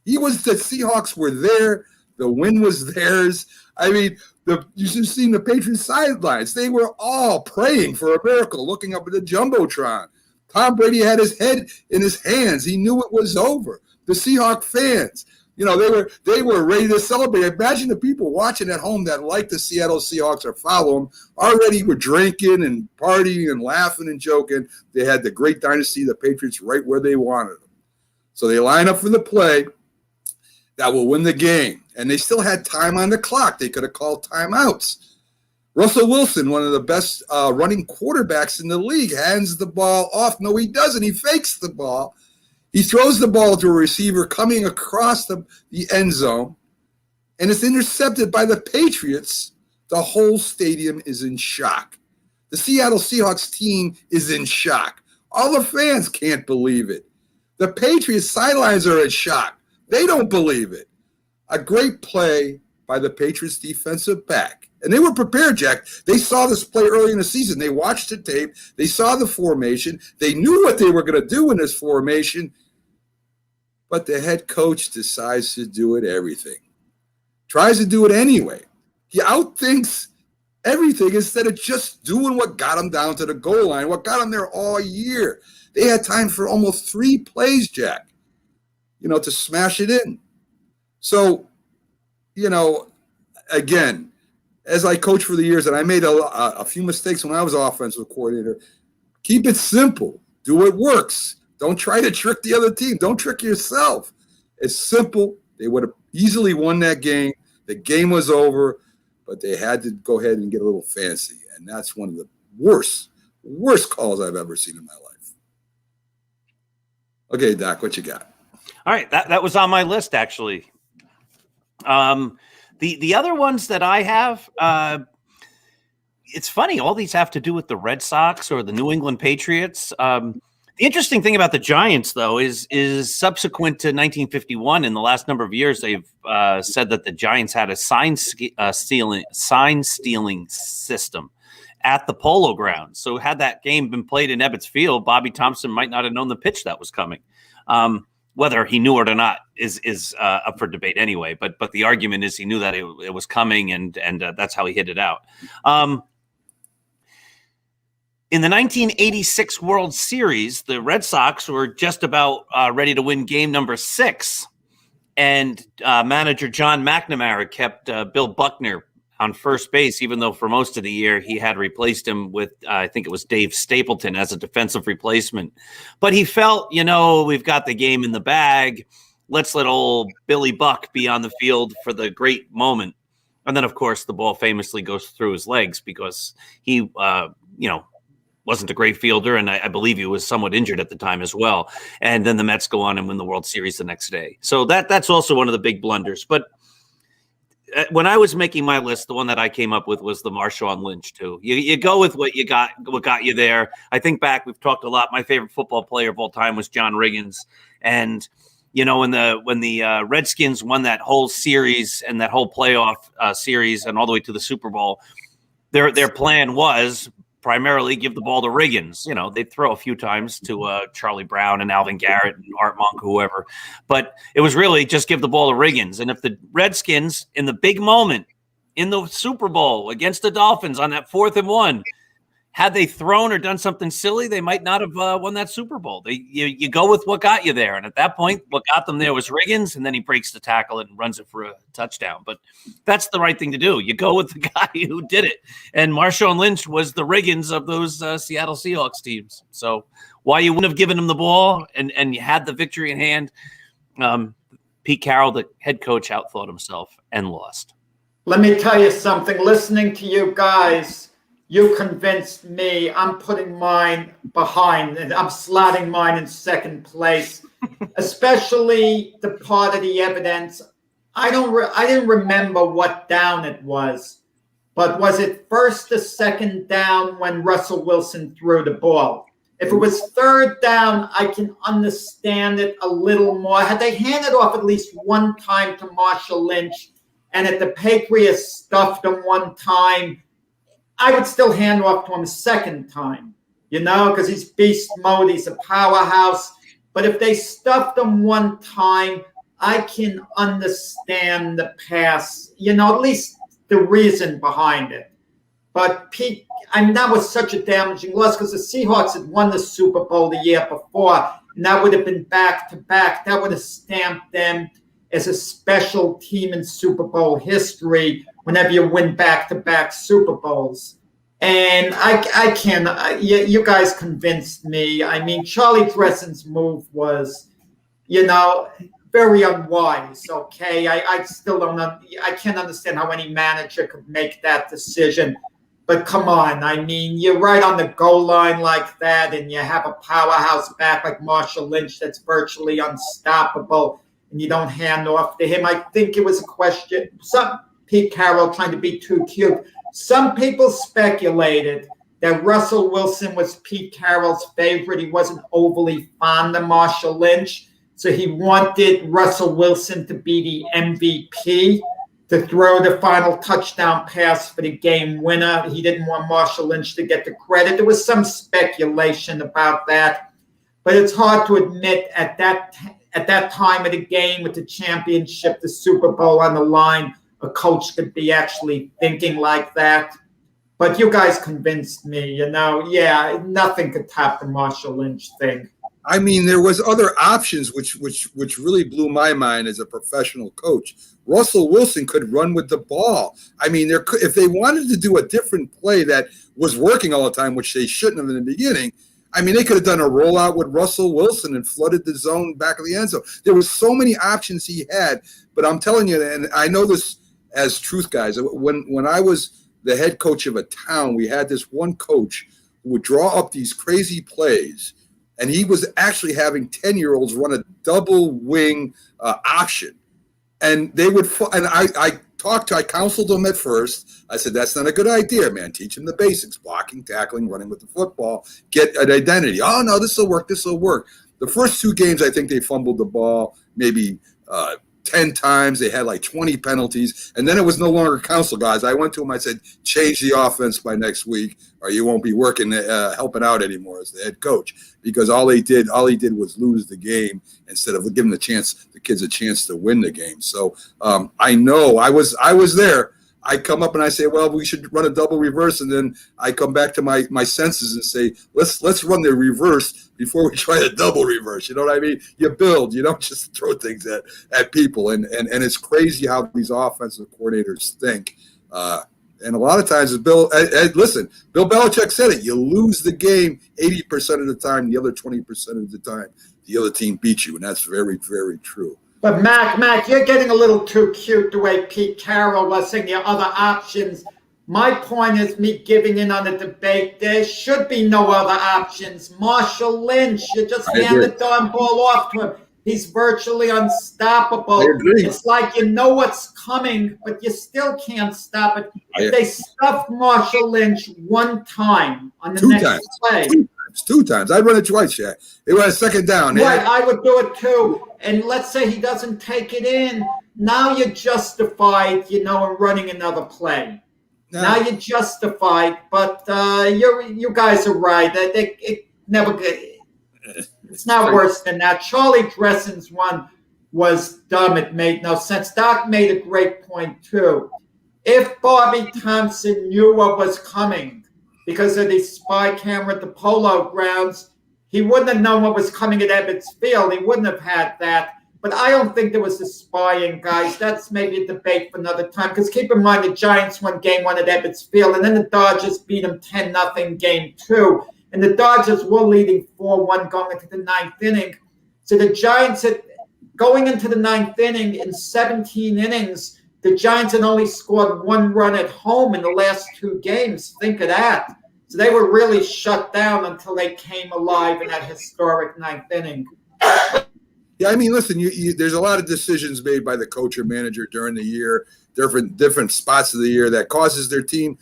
The Seahawks were there. The win was theirs. I mean, you should have seen the Patriots sidelines. They were all praying for a miracle, looking up at the Jumbotron. Tom Brady had his head in his hands. He knew it was over. The Seahawk fans, they were ready to celebrate. Imagine the people watching at home that like the Seattle Seahawks or follow them already were drinking and partying and laughing and joking. They had the great dynasty, the Patriots, right where they wanted them. So they line up for the play that will win the game. And they still had time on the clock. They could have called timeouts. Russell Wilson, one of the best running quarterbacks in the league, hands the ball off. No, he doesn't. He fakes the ball. He throws the ball to a receiver coming across the end zone, and it's intercepted by the Patriots The whole stadium is in shock. The Seattle Seahawks team is in shock. All the fans can't believe it. The Patriots sidelines are in shock. They don't believe it. A great play by the Patriots defensive back. And they were prepared, Jack. They saw this play early in the season. They watched the tape. They saw the formation. They knew what they were going to do in this formation. But the head coach decides to do it everything. Tries to do it anyway. He outthinks everything instead of just doing what got him down to the goal line, what got him there all year. They had time for almost 3 plays, Jack, to smash it in. So, again, as I coached for the years, and I made a few mistakes when I was offensive coordinator, keep it simple. Do what works. Don't try to trick the other team. Don't trick yourself. It's simple. They would have easily won that game. The game was over, but they had to go ahead and get a little fancy. And that's one of the worst calls I've ever seen in my life. Okay, Doc, what you got? All right, that was on my list, actually. The other ones that I have, it's funny. All these have to do with the Red Sox or the New England Patriots. The interesting thing about the Giants, though, is subsequent to 1951, in the last number of years, they've said that the Giants had a sign stealing system at the Polo Grounds. So had that game been played in Ebbets Field, Bobby Thompson might not have known the pitch that was coming. Whether he knew it or not is up for debate anyway. But the argument is he knew that it was coming, and that's how he hit it out. In the 1986 World Series, the Red Sox were just about ready to win game number 6, and manager John McNamara kept Bill Buckner on first base, even though for most of the year he had replaced him with, I think it was Dave Stapleton as a defensive replacement. But he felt, we've got the game in the bag. Let's let old Billy Buck be on the field for the great moment. And then, of course, the ball famously goes through his legs because he, wasn't a great fielder, and I believe he was somewhat injured at the time as well. And then the Mets go on and win the World Series the next day. So that's also one of the big blunders. But when I was making my list, the one that I came up with was the Marshawn Lynch too. You go with what got you there. I think back, we've talked a lot. My favorite football player of all time was John Riggins, and when the Redskins won that whole series and that whole playoff series and all the way to the Super Bowl, their plan was primarily give the ball to Riggins. They'd throw a few times to Charlie Brown and Alvin Garrett and Art Monk, whoever. But it was really just give the ball to Riggins. And if the Redskins, in the big moment in the Super Bowl against the Dolphins on that 4th and 1, had they thrown or done something silly, they might not have won that Super Bowl. You go with what got you there. And at that point, what got them there was Riggins, and then he breaks the tackle and runs it for a touchdown. But that's the right thing to do. You go with the guy who did it. And Marshawn Lynch was the Riggins of those Seattle Seahawks teams. So why you wouldn't have given him the ball and you had the victory in hand, Pete Carroll, the head coach, outthought himself and lost. Let me tell you something. Listening to you guys, you convinced me. I'm putting mine behind, and I'm slotting mine in second place, especially the part of the evidence. I didn't remember what down it was, but was it first or second down when Russell Wilson threw the ball? If it was third down, I can understand it a little more. Had they handed off at least one time to Marshall Lynch, and if the Patriots stuffed him one time, I would still hand off to him a second time, because he's beast mode. He's a powerhouse. But if they stuffed him one time, I can understand the pass, at least the reason behind it. But Pete, that was such a damaging loss because the Seahawks had won the Super Bowl the year before, and that would have been back-to-back. That would have stamped them as a special team in Super Bowl history whenever you win back-to-back Super Bowls. And I can't, you guys convinced me. Charlie Dressen's move was, very unwise, okay? I still don't, I can't understand how any manager could make that decision. But come on, you're right on the goal line like that, and you have a powerhouse back like Marshall Lynch that's virtually unstoppable, and you don't hand off to him. I think it was a question. Pete Carroll trying to be too cute. Some people speculated that Russell Wilson was Pete Carroll's favorite. He wasn't overly fond of Marshall Lynch, so he wanted Russell Wilson to be the MVP, to throw the final touchdown pass for the game winner. He didn't want Marshall Lynch to get the credit. There was some speculation about that, but it's hard to admit at that time of the game with the championship, the Super Bowl on the line, a coach could be actually thinking like that. But you guys convinced me, yeah, nothing could top the Marshall Lynch thing. I mean, there was other options which really blew my mind as a professional coach. Russell Wilson could run with the ball. I mean, if they wanted to do a different play that was working all the time, which they shouldn't have in the beginning, I mean, they could have done a rollout with Russell Wilson and flooded the zone back of the end zone. There was so many options he had, but I'm telling you, and I know this as truth, guys, when I was the head coach of a town, we had this one coach who would draw up these crazy plays, and he was actually having 10-year-olds run a double wing option. And they would, and I counseled them at first. I said, that's not a good idea, man. Teach them the basics, blocking, tackling, running with the football, get an identity. Oh, no, this will work. The first 2 games, I think they fumbled the ball maybe 10 times. They had like 20 penalties. And then it was no longer counsel, guys. I went to him. I said, change the offense by next week or you won't be working, helping out anymore as the head coach. Because all he did was lose the game instead of giving the kids a chance to win the game. So I know I was there. I come up and I say, well, we should run a double reverse. And then I come back to my senses and say, let's run the reverse before we try the double reverse. You know what I mean? You build, you don't just throw things at people. And it's crazy how these offensive coordinators think. And a lot of times, Bill Belichick said it. You lose the game 80% of the time. The other 20% of the time, the other team beats you. And that's very, very true. But Mac, you're getting a little too cute the way Pete Carroll was saying the other options. My point is me giving in on the debate. There should be no other options. Marshall Lynch, you just hand the darn ball off to him. He's virtually unstoppable. It's like you know what's coming, but you still can't stop it. If they stuffed Marshall Lynch one time on the next play. Two times. I'd run it twice, Shaq. They run a second down. Right, I would do it too. And let's say he doesn't take it in. Now you're justified, in running another play. No. Now you're justified, but you guys are right. It's not worse than that. Charlie Dressen's one was dumb. It made no sense. Doc made a great point too. If Bobby Thompson knew what was coming because of the spy camera at the Polo Grounds, he wouldn't have known what was coming at Ebbets Field. He wouldn't have had that. But I don't think there was the spying, guys. That's maybe a debate for another time. Because keep in mind, the Giants won game 1 at Ebbets Field, and then the Dodgers beat them 10-0 game 2. And the Dodgers were leading 4-1 going into the 9th inning. So the Giants, going into the 9th inning in 17 innings, the Giants had only scored 1 run at home in the last 2 games. Think of that. So they were really shut down until they came alive in that historic 9th inning. Yeah, I mean, listen, there's a lot of decisions made by the coach or manager during the year, different spots of the year that causes their team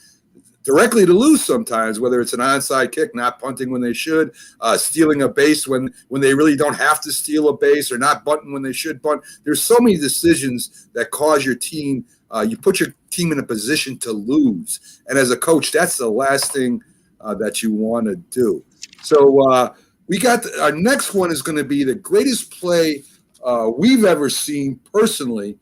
directly to lose sometimes, whether it's an onside kick, not punting when they should, stealing a base when they really don't have to steal a base, or not bunting when they should bunt. There's so many decisions that cause your team, you put your team in a position to lose. And as a coach, that's the last thing that you want to do. So we got our next one is going to be the greatest play we've ever seen personally.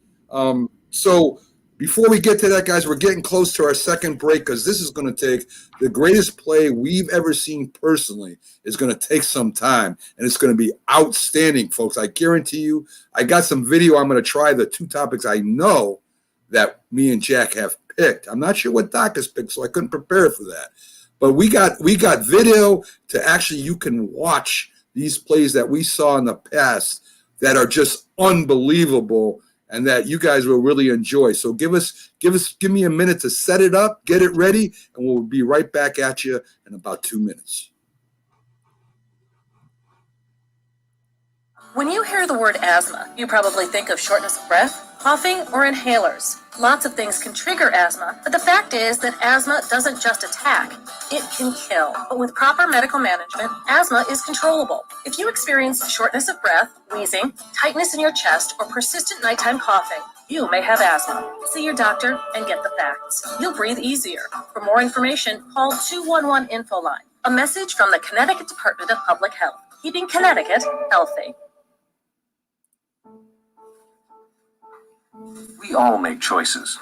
So before we get to that, guys, we're getting close to our second break because this is going to take the greatest play we've ever seen personally. Is going to take some time, and it's going to be outstanding, folks. I guarantee you. I got some video. I'm going to try the 2 topics I know that me and Jack have picked. I'm not sure what Doc has picked, so I couldn't prepare for that. But we got video to actually you can watch these plays that we saw in the past that are just unbelievable and that you guys will really enjoy. So give me a minute to set it up, get it ready, and we'll be right back at you in about 2 minutes. When you hear the word asthma, you probably think of shortness of breath, coughing, or inhalers. Lots of things can trigger asthma, but the fact is that asthma doesn't just attack, it can kill. But with proper medical management, asthma is controllable. If you experience shortness of breath, wheezing, tightness in your chest, or persistent nighttime coughing, you may have asthma. See your doctor and get the facts. You'll breathe easier. For more information, call 211 Info Line. A message from the Connecticut Department of Public Health, keeping Connecticut healthy. We all make choices.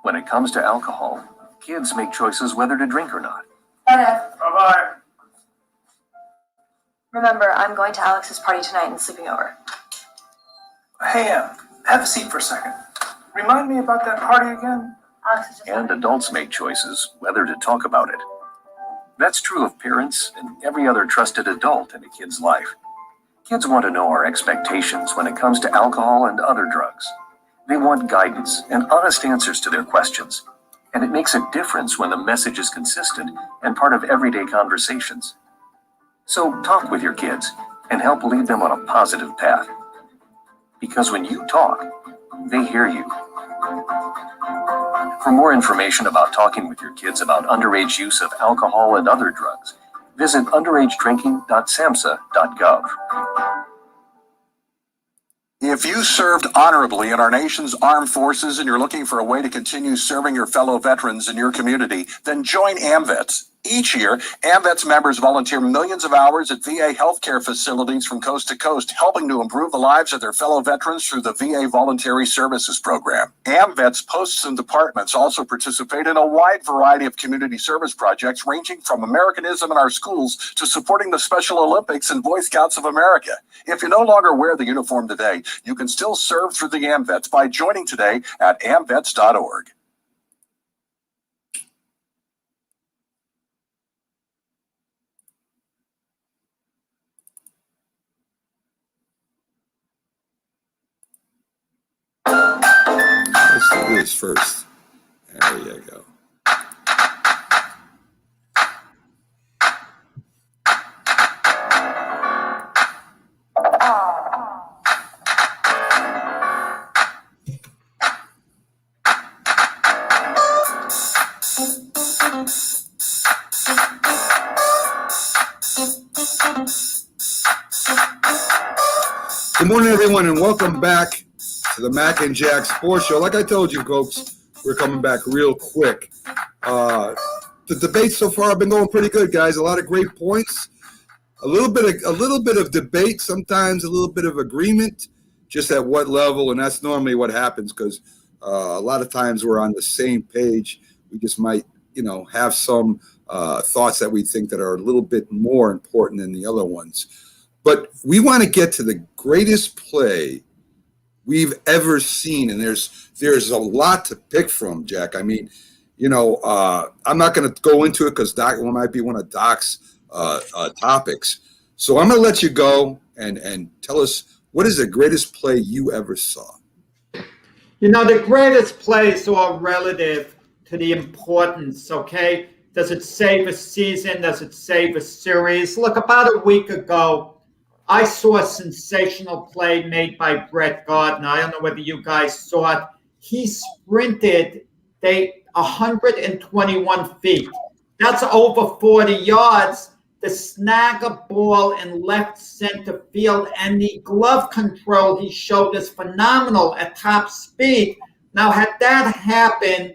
When it comes to alcohol, kids make choices whether to drink or not. Bye-bye. Remember, I'm going to Alex's party tonight and sleeping over. Hey, have a seat for a second. Remind me about that party again? Alex is just And adults make choices whether to talk about it. That's true of parents and every other trusted adult in a kid's life. Kids want to know our expectations when it comes to alcohol and other drugs. They want guidance and honest answers to their questions. And it makes a difference when the message is consistent and part of everyday conversations. So talk with your kids and help lead them on a positive path. Because when you talk, they hear you. For more information about talking with your kids about underage use of alcohol and other drugs, visit underagedrinking.samhsa.gov. If you served honorably in our nation's armed forces and you're looking for a way to continue serving your fellow veterans in your community, then join AMVETS. Each year, AMVETS members volunteer millions of hours at VA healthcare facilities from coast to coast, helping to improve the lives of their fellow veterans through the VA Voluntary Services Program. AMVETS posts and departments also participate in a wide variety of community service projects, ranging from Americanism in our schools to supporting the Special Olympics and Boy Scouts of America. If you no longer wear the uniform today, you can still serve through the AMVETS by joining today at amvets.org. Let's do this first. There you go. Good morning, everyone, and welcome back to the Mac and Jack Sports Show. Like I told you, folks, we're coming back real quick. The debates so far have been going pretty good, guys. A lot of great points. A little bit of debate, sometimes a little bit of agreement, just at what level, and that's normally what happens because a lot of times we're on the same page. We just might, have some thoughts that we think that are a little bit more important than the other ones. But we want to get to the greatest play we've ever seen, and there's a lot to pick from, Jack. I mean, I'm not going to go into it because Doc might be one of Doc's topics. So I'm going to let you go and tell us, what is the greatest play you ever saw? The greatest play is all relative to the importance, okay? Does it save a season? Does it save a series? Look, about a week ago, I saw a sensational play made by Brett Gardner. I don't know whether you guys saw it. He sprinted 121 feet. That's over 40 yards. To snag a ball in left center field, and the glove control he showed is phenomenal at top speed. Now, had that happened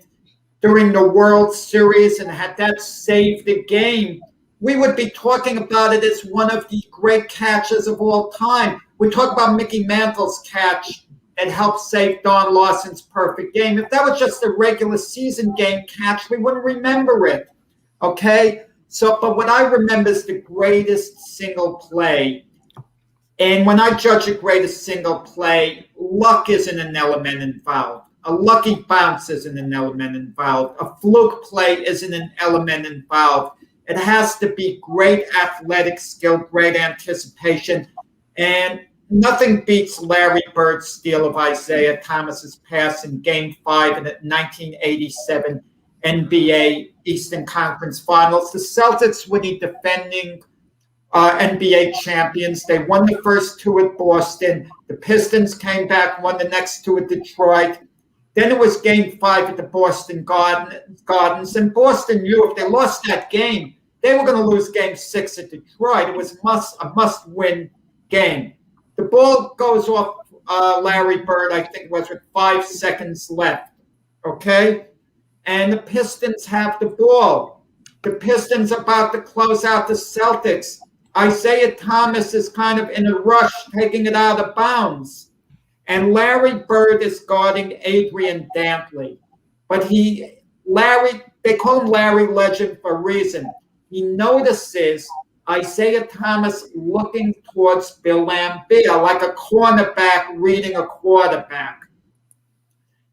during the World Series and had that saved the game, we would be talking about it as one of the great catches of all time. We talk about Mickey Mantle's catch that helped save Don Lawson's perfect game. If that was just a regular season game catch, we wouldn't remember it, okay? So, but what I remember is the greatest single play. And when I judge a greatest single play, luck isn't an element involved. A lucky bounce isn't an element involved. A fluke play isn't an element involved. It has to be great athletic skill, great anticipation, and nothing beats Larry Bird's steal of Isaiah Thomas's pass in Game 5 in the 1987 NBA Eastern Conference Finals. The Celtics were the defending NBA champions. They won the first two at Boston. The Pistons came back, won the next two at Detroit. Then it was Game 5 at the Boston Gardens. And Boston knew if they lost that game, they were going to lose Game 6 at Detroit. It was a must-win game. The ball goes off Larry Bird, I think it was, with 5 seconds left. Okay? And the Pistons have the ball. The Pistons about to close out the Celtics. Isaiah Thomas is kind of in a rush, taking it out of bounds. And Larry Bird is guarding Adrian Dantley. But they call him Larry Legend for a reason. He notices Isaiah Thomas looking towards Bill Laimbeer, like a cornerback reading a quarterback.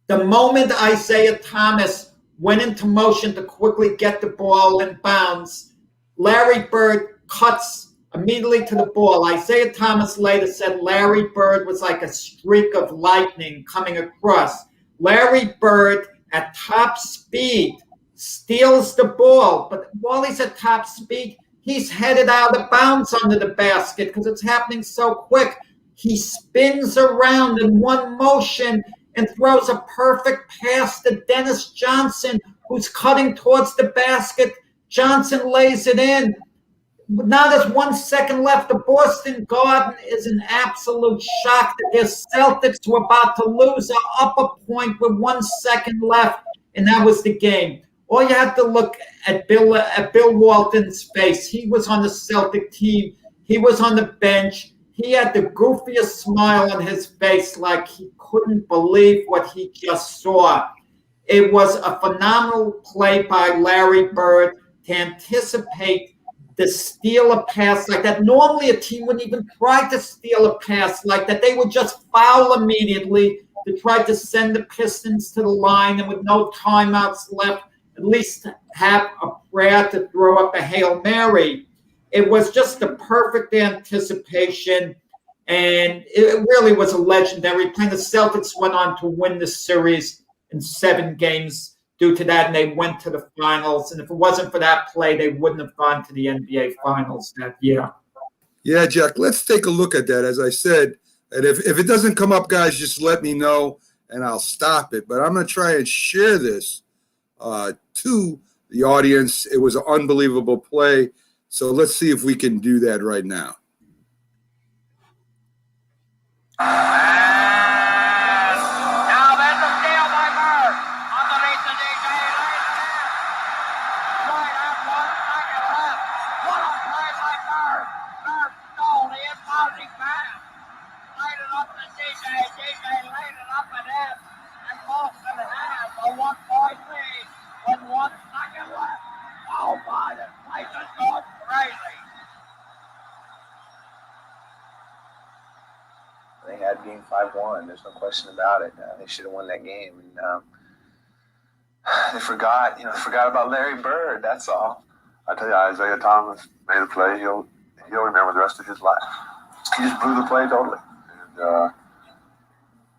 The moment Isaiah Thomas went into motion to quickly get the ball in bounds, Larry Bird cuts immediately to the ball. Isaiah Thomas later said Larry Bird was like a streak of lightning coming across. Larry Bird, at top speed, steals the ball. But while he's at top speed, he's headed out of bounds under the basket because it's happening so quick. He spins around in one motion and throws a perfect pass to Dennis Johnson, who's cutting towards the basket. Johnson lays it in. Now there's 1 second left. The Boston Garden is in absolute shock that their Celtics were about to lose up a point with 1 second left, and that was the game. All you have to look at Bill Walton's face. He was on the Celtic team. He was on the bench. He had the goofiest smile on his face, like he couldn't believe what he just saw. It was a phenomenal play by Larry Bird to anticipate to steal a pass like that. Normally a team wouldn't even try to steal a pass like that. They would just foul immediately to try to send the Pistons to the line, and with no timeouts left, at least have a prayer to throw up a Hail Mary. It was just the perfect anticipation, and it really was a legendary play. The Celtics went on to win the series in 7 games due to that, and they went to the finals. And if it wasn't for that play, they wouldn't have gone to the NBA Finals that year. Yeah, Jack, let's take a look at that. As I said, and if it doesn't come up, guys, just let me know, and I'll stop it. But I'm going to try and share this to the audience. It was an unbelievable play. So let's see if we can do that right now. Now there's a steal by Bird. Underneath the DJ. Right at 1 second left. What a play by Bird. Bird stole the impounding pass. Laid it up to DJ. DJ laid it up and in. And Boston has a 1-point lead with 1 second left. Oh my, this place is going crazy. They had game 5-1. There's no question about it. They should have won that game. And they forgot about Larry Bird. That's all. I tell you, Isaiah Thomas made a play. He'll remember the rest of his life. He just blew the play totally.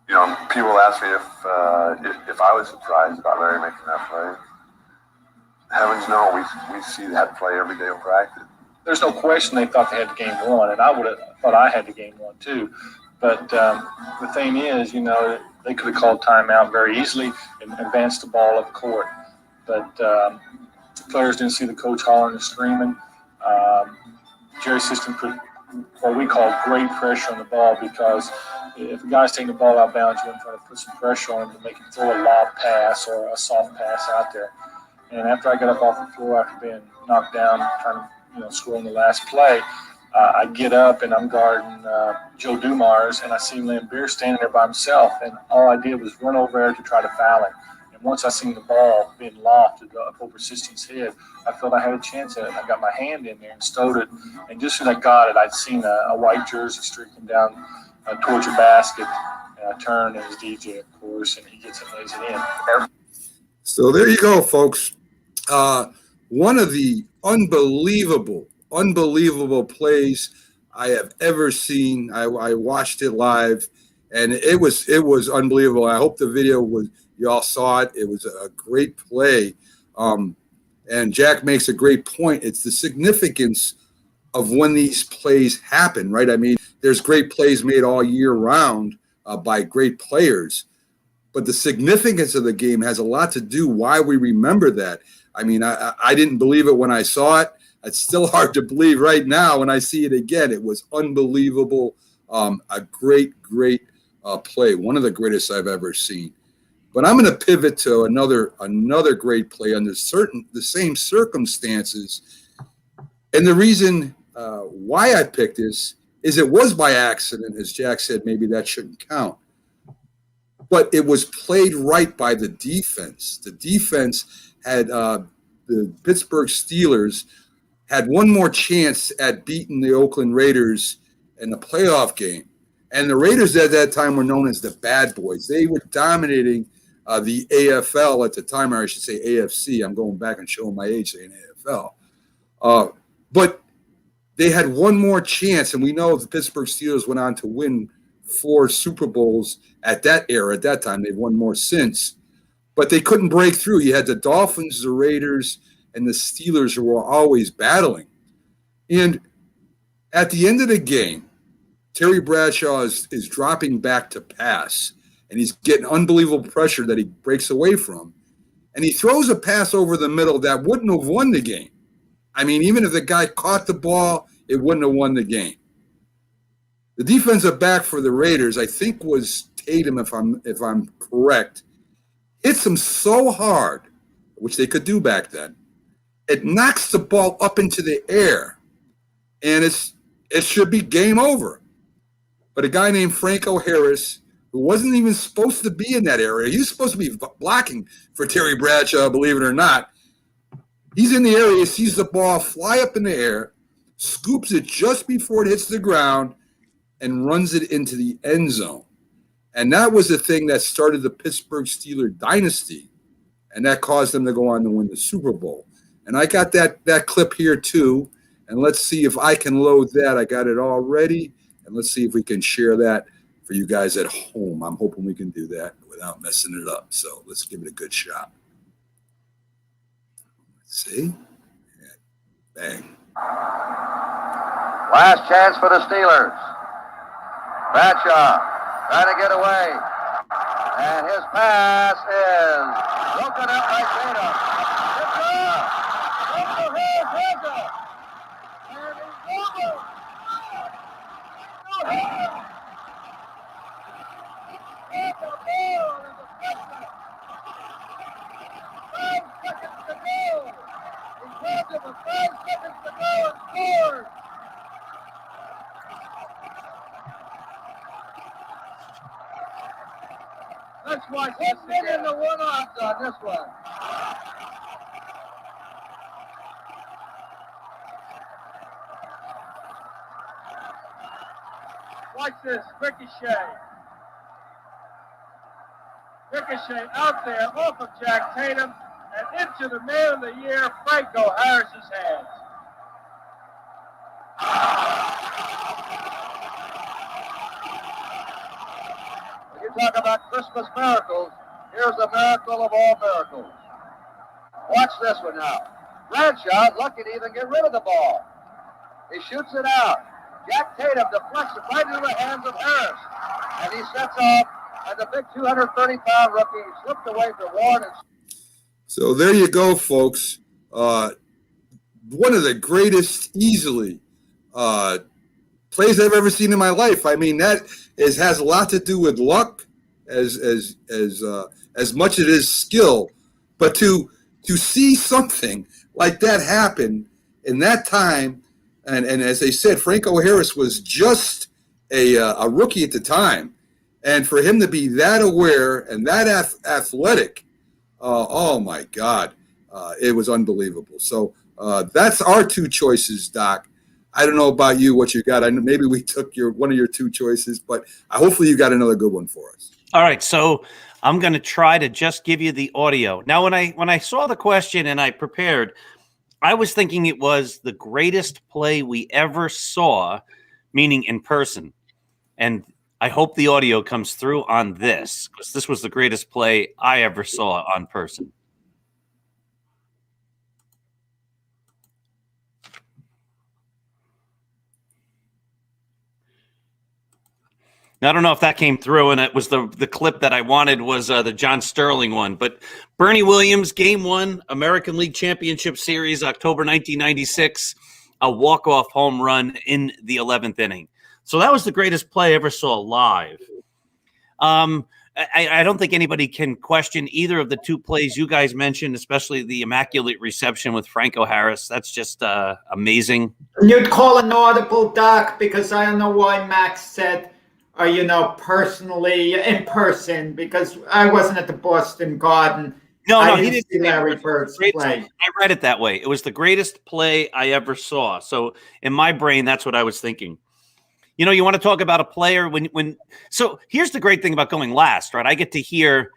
And people ask me if I was surprised about Larry making that play. Heavens no, we see that play every day in practice. There's no question they thought they had the game won, and I would have thought I had the game won too. But the thing is, they could have called timeout very easily and advanced the ball up court. But the players didn't see the coach hollering and screaming. Jerry's system put what we call great pressure on the ball, because if a guy's taking the ball out of bounds, you want to try to put some pressure on him to make him throw a lob pass or a soft pass out there. And after I got up off the floor after being knocked down, trying to score in the last play, I get up and I'm guarding Joe Dumars, and I see Laimbeer standing there by himself, and all I did was run over there to try to foul him. And once I seen the ball being lofted up over Siston's head, I felt I had a chance at it. I got my hand in there and stowed it, and just as I got it, I'd seen a white jersey streaking down towards your basket, and I turned, and it was DJ, of course, and he gets it and lays it in. So there you go, folks. One of the unbelievable plays I have ever seen. I watched it live, and it was unbelievable. I hope the video you all saw it. It was a great play. And Jack makes a great point. It's the significance of when these plays happen, right? I mean, there's great plays made all year round by great players, but the significance of the game has a lot to do why we remember that. I mean, I didn't believe it when I saw it. It's still hard to believe right now when I see it again. It was unbelievable. A great play, one of the greatest I've ever seen. But I'm going to pivot to another great play under the same circumstances. And the reason why I picked this is it was by accident. As Jack said, maybe that shouldn't count. But it was played right by the defense. The defense had the Pittsburgh Steelers had one more chance at beating the Oakland Raiders in the playoff game. And the Raiders at that time were known as the Bad Boys. They were dominating the AFL at the time, or I should say AFC. I'm going back and showing my age saying AFL. But they had one more chance, and we know the Pittsburgh Steelers went on to win 4 Super Bowls at that era. At that time, they've won more since. But they couldn't break through. You had the Dolphins, the Raiders, and the Steelers who were always battling. And at the end of the game, Terry Bradshaw is dropping back to pass, and he's getting unbelievable pressure that he breaks away from. And he throws a pass over the middle that wouldn't have won the game. I mean, even if the guy caught the ball, it wouldn't have won the game. The defensive back for the Raiders, I think, was Tatum, if I'm correct, hits him so hard, which they could do back then, it knocks the ball up into the air, and it should be game over. But a guy named Franco Harris, who wasn't even supposed to be in that area, he was supposed to be blocking for Terry Bradshaw, believe it or not. He's in the area, sees the ball fly up in the air, scoops it just before it hits the ground, and runs it into the end zone. And that was the thing that started the Pittsburgh Steelers dynasty, and that caused them to go on to win the Super Bowl. And I got that clip here too, and let's see if I can load that. I got it all ready, and let's see if we can share that for you guys at home. I'm hoping we can do that without messing it up. So let's give it a good shot. Let's see. Bang. Last chance for the Steelers. Bradshaw trying to get away. And his pass is broken up by Tatum. Let's watch this again. In the one-offs on this one. Watch this, ricochet. Ricochet out there off of Jack Tatum and into the man of the year, Franco Harris's hands. When you talk about Christmas miracles, here's a miracle of all miracles. Watch this one now. Bradshaw lucky to even get rid of the ball. He shoots it out. Jack Tatum deflects it right into the hands of Harris. And he sets off, and the big 230-pound rookie slipped away from Warren. So there you go, folks. One of the greatest, easily, plays I've ever seen in my life. I mean, has a lot to do with luck as much as it is skill. But to see something like that happen in that time, and as they said, Franco Harris was just a rookie at the time. And for him to be that aware and that athletic, oh, my God, it was unbelievable. So that's our 2 choices, Doc. I don't know about you, what you got. Maybe we took one of your 2 choices, but hopefully you got another good one for us. All right, so I'm going to try to just give you the audio. Now, when I saw the question and I prepared, I was thinking it was the greatest play we ever saw, meaning in person. And I hope the audio comes through on this, because this was the greatest play I ever saw on person. Now, I don't know if that came through, and it was the clip that I wanted was the John Sterling one. But Bernie Williams, Game 1, American League Championship Series, October 1996, a walk-off home run in the 11th inning. So that was the greatest play I ever saw live. I don't think anybody can question either of the two plays you guys mentioned, especially the immaculate reception with Franco Harris. That's just amazing. You'd call an audible, Doc, because I don't know why Max said, personally, in person, because I wasn't at the Boston Garden. No, he he didn't see Larry Bird's play. I read it that way. It was the greatest play I ever saw. So in my brain, that's what I was thinking. You know, you want to talk about a player when so here's the great thing about going last, right? I get to hear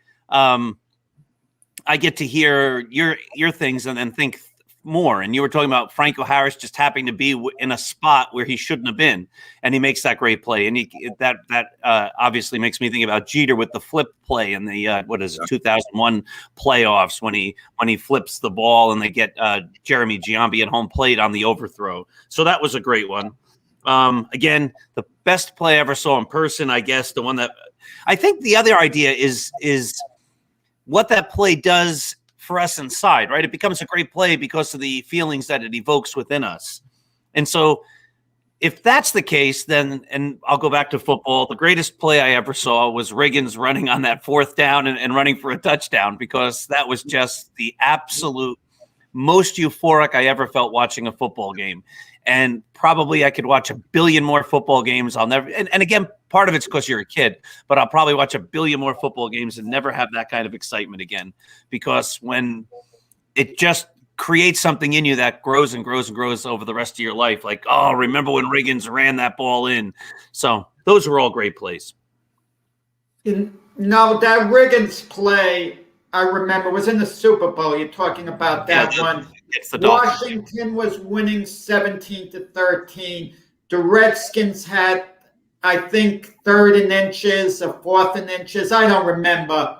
your things and then think more. And you were talking about Franco Harris just happening to be in a spot where he shouldn't have been, and he makes that great play. And that obviously makes me think about Jeter with the flip play in the 2001 playoffs when he flips the ball and they get Jeremy Giambi at home plate on the overthrow. So that was a great one. Again, the best play I ever saw in person, I guess, the one that I think the other idea is what that play does for us inside, right? It becomes a great play because of the feelings that it evokes within us. And so if that's the case, then, and I'll go back to football, the greatest play I ever saw was Riggins running on that 4th down and running for a touchdown, because that was just the absolute most euphoric I ever felt watching a football game. And probably I could watch a billion more football games. I'll never, and again, part of it's because you're a kid, but I'll probably watch a billion more football games and never have that kind of excitement again. Because when it just creates something in you that grows and grows and grows over the rest of your life, like, oh, remember when Riggins ran that ball in? So those were all great plays. No, that Riggins play, I remember, was in the Super Bowl. You're talking about that one. It's the Dolphins. Washington was winning 17-13. The Redskins had, I think, 3rd and inches or 4th and inches. I don't remember.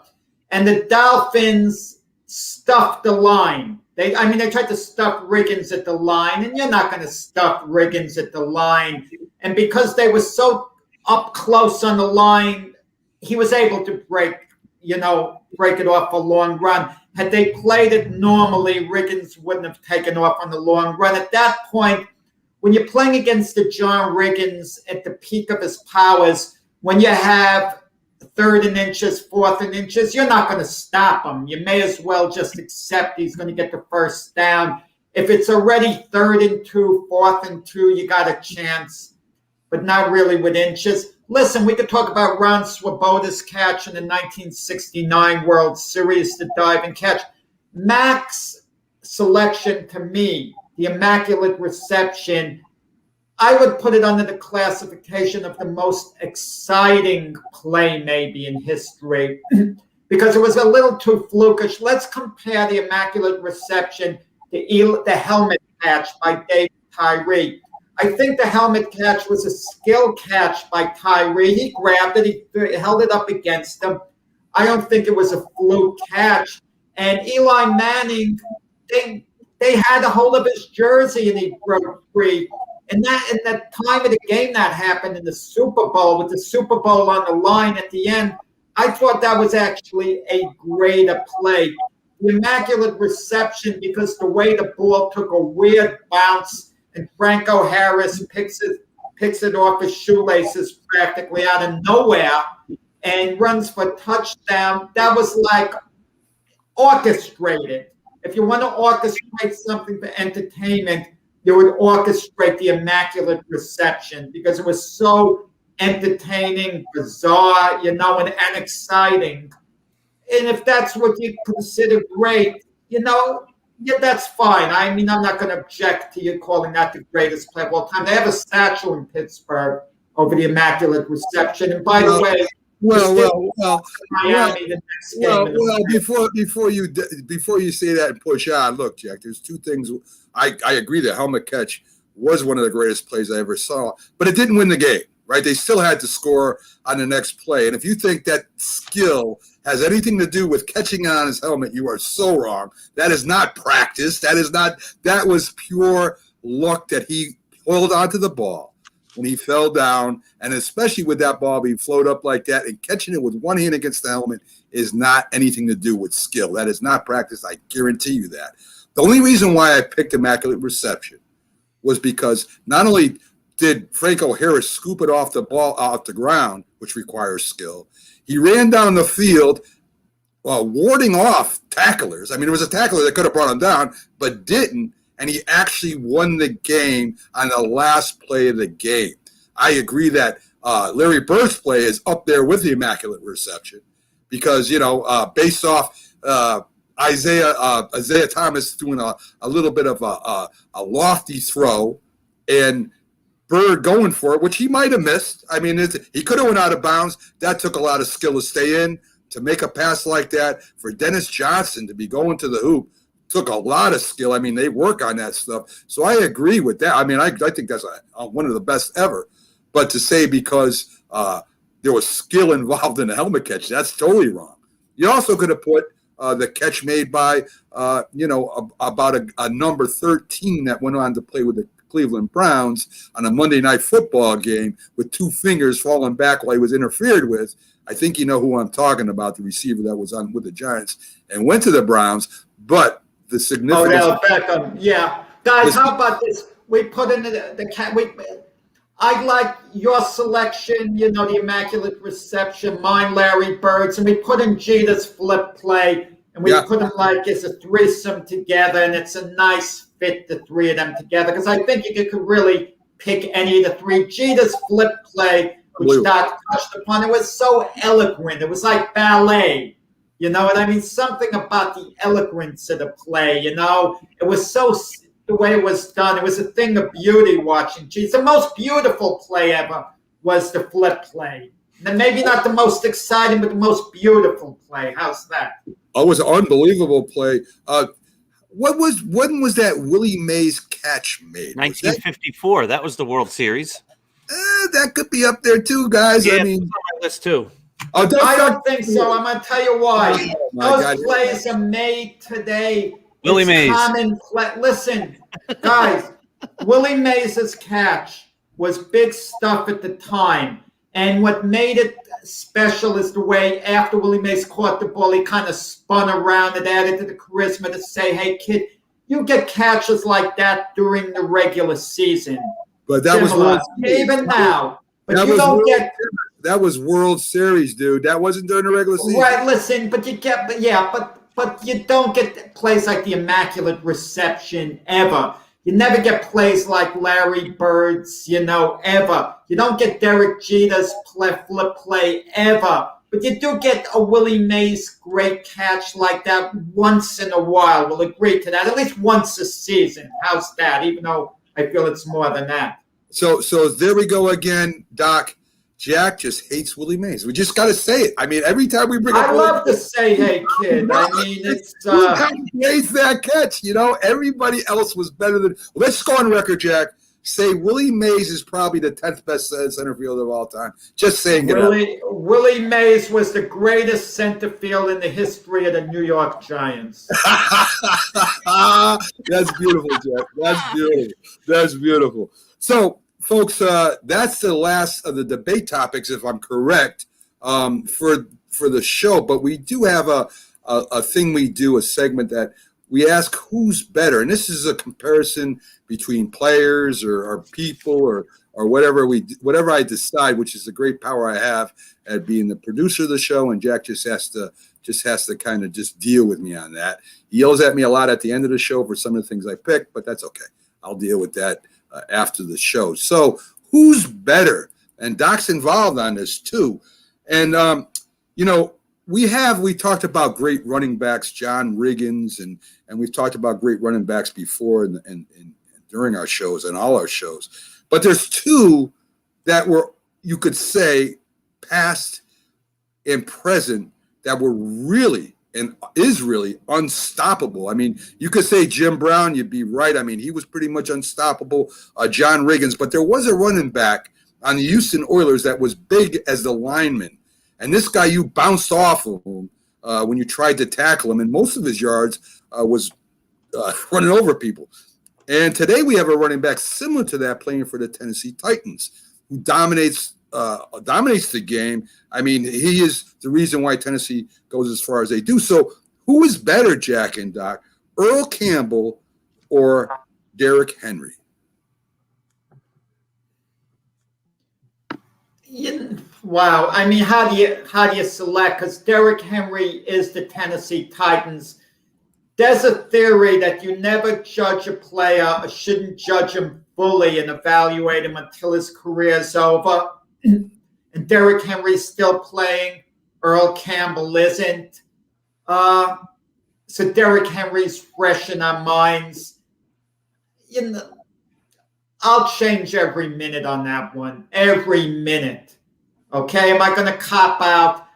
And the Dolphins stuffed the line. They tried to stuff Riggins at the line, and you're not going to stuff Riggins at the line. And because they were so up close on the line, he was able to break it off a long run. Had they played it normally, Riggins wouldn't have taken off on the long run. At that point, when you're playing against the John Riggins at the peak of his powers, when you have 3rd and inches, 4th and inches, you're not going to stop him. You may as well just accept he's going to get the first down. If it's already 3rd and 2, 4th and 2, you got a chance, but not really with inches. Listen, we could talk about Ron Swoboda's catch in the 1969 World Series, the dive and catch. Mac's selection, to me, the immaculate reception, I would put it under the classification of the most exciting play maybe in history because it was a little too flukish. Let's compare the immaculate reception to the helmet catch by David Tyree. I think the helmet catch was a skill catch by Tyree. He grabbed it. He held it up against him. I don't think it was a fluke catch. And Eli Manning, they had a hold of his jersey and he broke free. And that time of the game that happened in the Super Bowl, with the Super Bowl on the line at the end, I thought that was actually a greater play. The immaculate reception, because the way the ball took a weird bounce, and Franco Harris picks it off his shoelaces practically out of nowhere and runs for a touchdown. That was like orchestrated. If you want to orchestrate something for entertainment, you would orchestrate the immaculate reception because it was so entertaining, bizarre, and exciting. And if that's what you consider great, yeah, that's fine. I'm not going to object to you calling that the greatest play of all time. They have a statue in Pittsburgh over the immaculate reception. And by the way, Miami the next game. Before you say that and push on, look, Jack, there's two things. I agree that helmet catch was one of the greatest plays I ever saw, but it didn't win the game, right? They still had to score on the next play. And if you think that skill has anything to do with catching on his helmet, you are so wrong. That is not practice. That was pure luck that he pulled onto the ball, when he fell down, and especially with that ball being floated up like that and catching it with one hand against the helmet is not anything to do with skill. That is not practice. I guarantee you that. The only reason why I picked immaculate reception was because not only did Franco Harris scoop it off the ground, which requires skill, he ran down the field warding off tacklers. I mean, it was a tackler that could have brought him down, but didn't, and he actually won the game on the last play of the game. I agree that Larry Bird's play is up there with the immaculate reception because, based off Isaiah Thomas doing a little bit of a lofty throw and Bird going for it, which he might have missed. I mean, he could have went out of bounds. That took a lot of skill to stay in. To make a pass like that, for Dennis Johnson to be going to the hoop, took a lot of skill. I mean, they work on that stuff. So I agree with that. I mean, I think that's one of the best ever. But to say because there was skill involved in the helmet catch, that's totally wrong. You also could have put the catch made by, about a number 13 that went on to play with the Cleveland Browns on a Monday Night Football game with two fingers falling back while he was interfered with. I think you know who I'm talking about, the receiver that was on with the Giants and went to the Browns. But the significance. Odell Beckham, yeah. Guys, how about this? We put in the cat. I like your selection, the immaculate reception, mine Larry Bird's, and we put in Jeter's flip play, and we put them like as a threesome together, and it's a nice fit, the three of them together, because I think you could really pick any of the three. Jeter's flip play, which Doc touched upon, it was so eloquent. It was like ballet. You know what I mean? Something about the eloquence of the play, It was so, the way it was done, it was a thing of beauty watching. Geez, the most beautiful play ever was the flip play. And maybe not the most exciting, but the most beautiful play. How's that? Oh, it was an unbelievable play. When was that Willie Mays catch made? 1954. That was the World Series. That could be up there too, guys. Yeah, I mean, it's on my list too. I don't think so. I'm going to tell you why. Oh, Those plays are made today. Willie Mays. Listen, guys, Willie Mays' catch was big stuff at the time. And what made it special is the way after Willie Mays caught the ball, he kind of spun around and added to the charisma to say, hey, kid, you get catches like that during the regular season. But that was even now. But you don't get. That was World Series, dude. That wasn't during the regular season. Right, listen, but you get, but you don't get plays like the immaculate reception ever. You never get plays like Larry Bird's, ever. You don't get Derek Jeter's flip play ever. But you do get a Willie Mays great catch like that once in a while. We'll agree to that. At least once a season. How's that? Even though I feel it's more than that. So there we go again, Doc. Jack just hates Willie Mays. We just got to say it. I mean, every time we bring up, I love to say, "Hey, kid." I mean, it's hates that catch. Everybody else was better than. Well, let's go on record, Jack. Say Willie Mays is probably the 10th best center fielder of all time. Just saying it. Willie Mays was the greatest center fielder in the history of the New York Giants. That's beautiful, Jack. That's beautiful. So, folks, that's the last of the debate topics, if I'm correct, for the show. But we do have a thing we do, a segment that we ask who's better. And this is a comparison between players or people or whatever I decide, which is the great power I have at being the producer of the show. And Jack just has to kind of just deal with me on that. He yells at me a lot at the end of the show for some of the things I pick, but that's okay. I'll deal with that after the show. So who's better? And Doc's involved on this too. And, we talked about great running backs, John Riggins, and we've talked about great running backs before and during our shows and all our shows. But there's two that were, you could say, past and present that were really and is really unstoppable. I mean, you could say Jim Brown, you'd be right. I mean, he was pretty much unstoppable. John Riggins, but there was a running back on the Houston Oilers that was big as the lineman. And this guy, you bounced off of him when you tried to tackle him, and most of his yards was running over people. And today we have a running back similar to that playing for the Tennessee Titans, who dominates the game. I mean, he is the reason why Tennessee goes as far as they do. So who is better, Jack and Doc, Earl Campbell or Derrick Henry? Wow. I mean, how do you select? Because Derrick Henry is the Tennessee Titans. There's a theory that you never judge a player or shouldn't judge him fully and evaluate him until his career is over. And Derrick Henry's still playing. Earl Campbell isn't. So Derrick Henry's fresh in our minds. I'll change every minute on that one. Every minute. Okay? Am I going to cop out?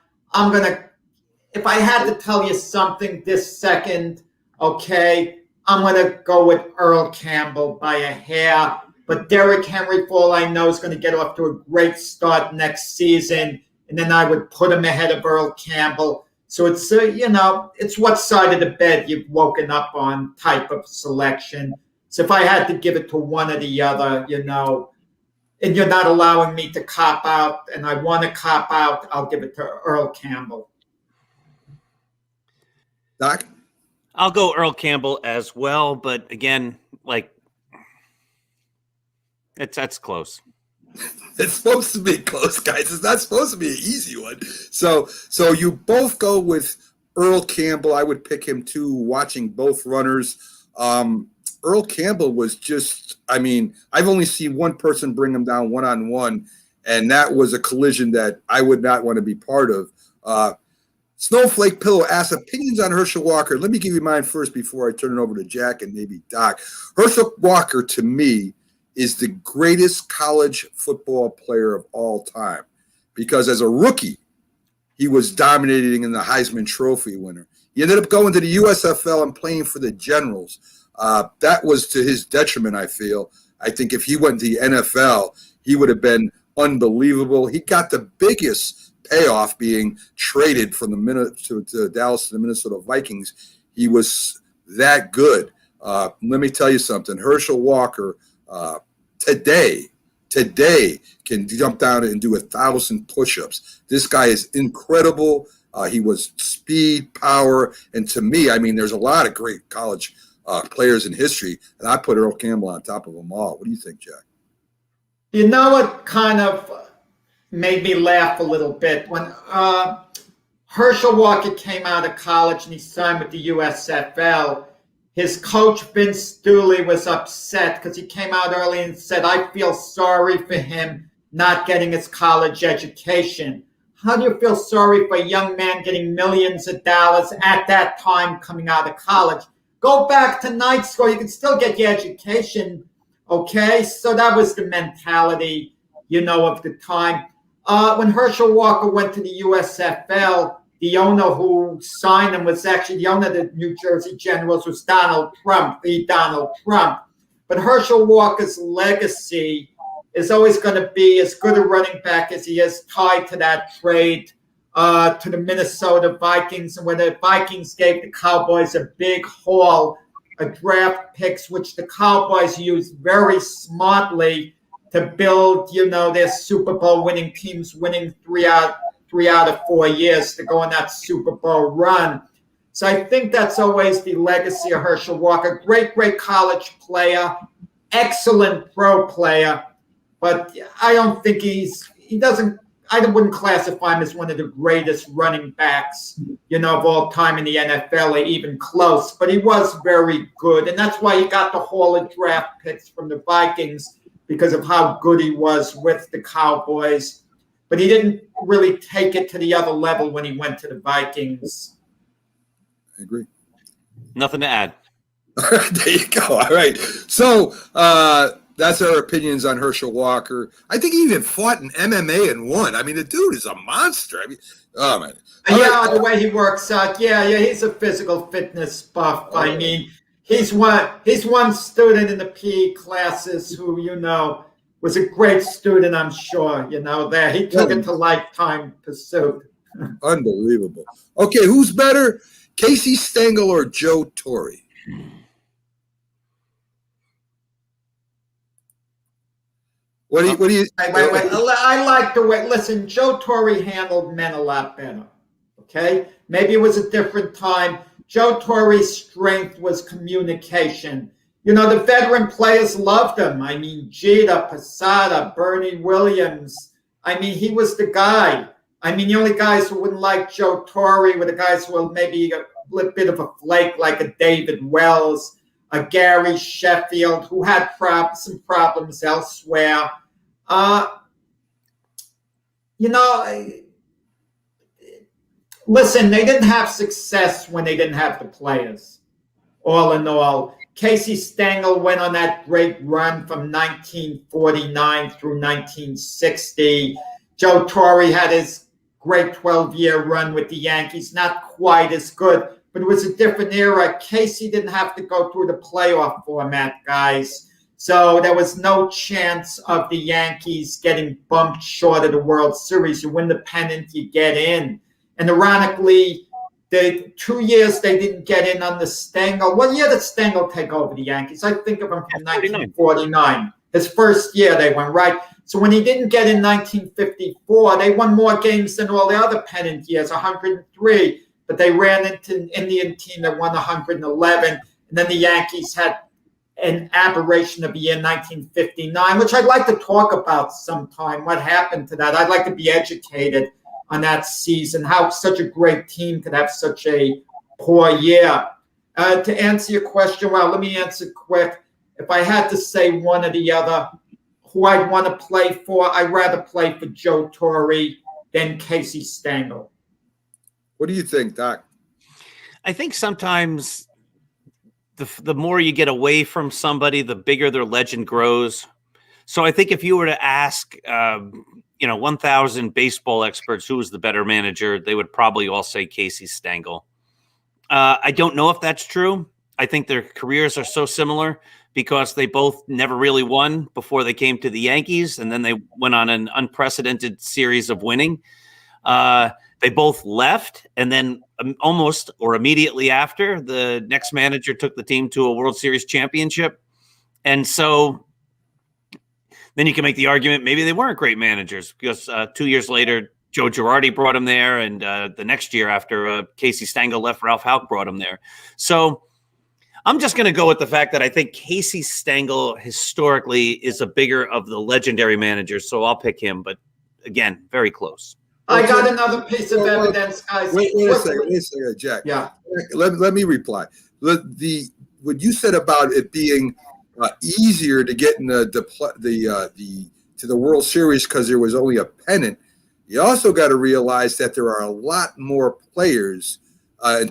If I had to tell you something this second, okay, I'm going to go with Earl Campbell by a hair. But Derrick Henry, for all I know, is going to get off to a great start next season. And then I would put him ahead of Earl Campbell. So it's, it's what side of the bed you've woken up on type of selection. So if I had to give it to one or the other, and you're not allowing me to cop out, and I want to cop out, I'll give it to Earl Campbell. Doc? I'll go Earl Campbell as well, but again, that's close. It's supposed to be close, guys. It's not supposed to be an easy one. So you both go with Earl Campbell. I would pick him too, watching both runners. Earl Campbell was just, I've only seen one person bring him down one-on-one, and that was a collision that I would not want to be part of. Snowflake Pillow asks opinions on Herschel Walker. Let me give you mine first before I turn it over to Jack and maybe Doc. Herschel Walker, to me, is the greatest college football player of all time because as a rookie, he was dominating in the Heisman Trophy winner. He ended up going to the USFL and playing for the Generals. That was to his detriment, I feel. I think if he went to the NFL, he would have been unbelievable. He got the biggest payoff being traded from to Dallas to the Minnesota Vikings. He was that good. Let me tell you something. Herschel Walker today can jump down and do 1,000 push-ups. This guy is incredible. He was speed, power, and to me, there's a lot of great college players in history, and I put Earl Campbell on top of them all. What do you think, Jack? You know what kind of made me laugh a little bit? When Herschel Walker came out of college and he signed with the USFL, his coach, Vince Dooley, was upset because he came out early and said, I feel sorry for him not getting his college education. How do you feel sorry for a young man getting millions of dollars at that time coming out of college? Go back to night school. You can still get your education, okay? So that was the mentality, of the time. When Herschel Walker went to the USFL, the owner who signed him was actually the owner of the New Jersey Generals, was Donald Trump, the Donald Trump. But Herschel Walker's legacy is always going to be as good a running back as he is, tied to that trade to the Minnesota Vikings. And when the Vikings gave the Cowboys a big haul of draft picks, which the Cowboys used very smartly to build, their Super Bowl winning teams, winning three out of 4 years to go on that Super Bowl run. So I think that's always the legacy of Herschel Walker. Great college player, excellent pro player, but I don't think I wouldn't classify him as one of the greatest running backs, of all time in the NFL, or even close, but he was very good. And that's why he got the haul of draft picks from the Vikings, because of how good he was with the Cowboys. But he didn't really take it to the other level when he went to the Vikings. I agree. Nothing to add. There you go. All right. So that's our opinions on Herschel Walker. I think he even fought in MMA and won. The dude is a monster. Oh, man. All the way he works out. Yeah, he's a physical fitness buff. He's one student in the PE classes who, was a great student, I'm sure, there. He took it to lifetime pursuit. Unbelievable. Okay, who's better, Casey Stengel or Joe Torre? What do you? Wait. I like the way. Listen, Joe Torre handled men a lot better. Okay, maybe it was a different time. Joe Torre's strength was communication. You know, the veteran players loved him. I mean, Jeter, Posada, Bernie Williams. I mean, he was the guy. I mean, the only guys who wouldn't like Joe Torre were the guys who were maybe a little bit of a flake, like a David Wells, a Gary Sheffield, who had some problems elsewhere. Listen, they didn't have success when they didn't have the players. All in all, Casey Stengel went on that great run from 1949 through 1960. Joe Torre had his great 12-year run with the Yankees, not quite as good, but it was a different era. Casey didn't have to go through the playoff format, guys. So there was no chance of the Yankees getting bumped short of the World Series. You win the pennant, you get in. And ironically, the 2 years they didn't get in under Stengel. What year did Stengel take over the Yankees? I think of him from 1949. His first year they went, right? So when he didn't get in 1954, they won more games than all the other pennant years, 103. But they ran into an Indian team that won 111. And then the Yankees had an aberration of the year 1959, which I'd like to talk about sometime, what happened to that. I'd like to be educated on that season, how such a great team could have such a poor year. To answer your question, well, let me answer quick. If I had to say one or the other, who I'd want to play for, I'd rather play for Joe Torre than Casey Stengel. What do you think, Doc? I think sometimes the more you get away from somebody, the bigger their legend grows. So I think if you were to ask, 1,000 baseball experts who was the better manager, they would probably all say Casey Stengel. I don't know if that's true. I think their careers are so similar because they both never really won before they came to the Yankees, and then they went on an unprecedented series of winning. They both left, and then almost or immediately after, the next manager took the team to a World Series championship. And so then you can make the argument maybe they weren't great managers because 2 years later, Joe Girardi brought him there, and the next year after Casey Stengel left, Ralph Houck brought him there. So I'm just going to go with the fact that I think Casey Stengel historically is a bigger of the legendary managers, so I'll pick him. But again, very close. I got another piece of evidence, guys. Wait a second, Jack. Yeah. Let me reply. What you said about it being easier to get in to the World Series because there was only a pennant. You also got to realize that there are a lot more players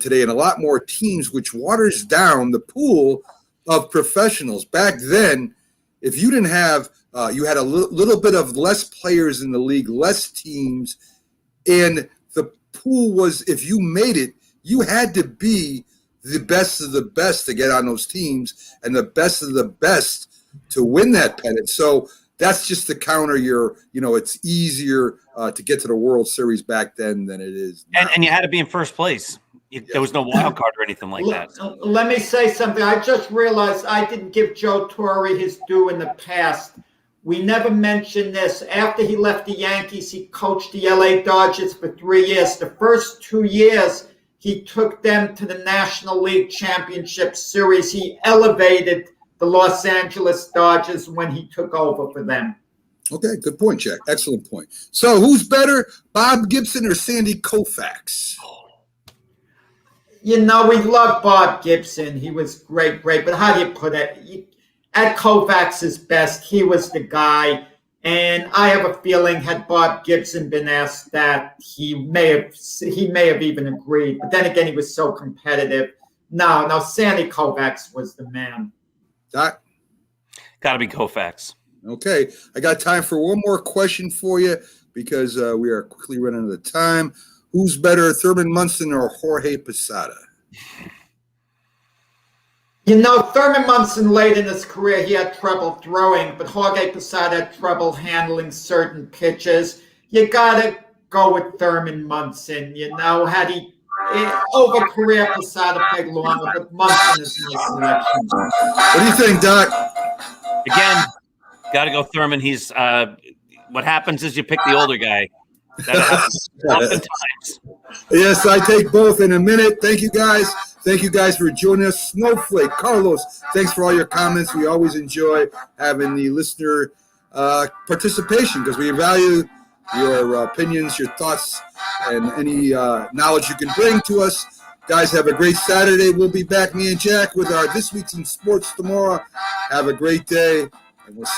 today and a lot more teams, which waters down the pool of professionals. Back then, if you didn't have, you had a little bit of less players in the league, less teams, and the pool was, if you made it, you had to be the best of the best to get on those teams and the best of the best to win that pennant. So that's just to counter it's easier to get to the World Series back then than it is now. And you had to be in first place. There was no wild card or anything like that. Let me say something. I just realized I didn't give Joe Torre his due in the past. We never mentioned this. After he left the Yankees, he coached the LA Dodgers for 3 years. The first 2 years, he took them to the National League Championship Series. He elevated the Los Angeles Dodgers when he took over for them. Okay, good point, Jack. Excellent point. So who's better, Bob Gibson or Sandy Koufax? We love Bob Gibson. He was great. But how do you put it? At Koufax's best, he was the guy. And I have a feeling had Bob Gibson been asked that, he may have even agreed. But then again, he was so competitive. No, Sandy Koufax was the man. Doc? Got to be Koufax. Okay. I got time for one more question for you because we are quickly running out of time. Who's better, Thurman Munson or Jorge Posada? Thurman Munson late in his career, he had trouble throwing, but Jorge Posada had trouble handling certain pitches. You got to go with Thurman Munson. Had he over career, Posada played longer, but Munson is my selection. What do you think, Doc? Again, Got to go, Thurman. He's what happens is you pick the older guy. That happens oftentimes. Yes, I take both in a minute. Thank you guys. Thank you guys for joining us. Snowflake, Carlos, thanks for all your comments. We always enjoy having the listener participation because we value your opinions, your thoughts, and any knowledge you can bring to us. Guys, have a great Saturday. We'll be back, me and Jack, with our This Week's in Sports tomorrow. Have a great day, and we'll see you.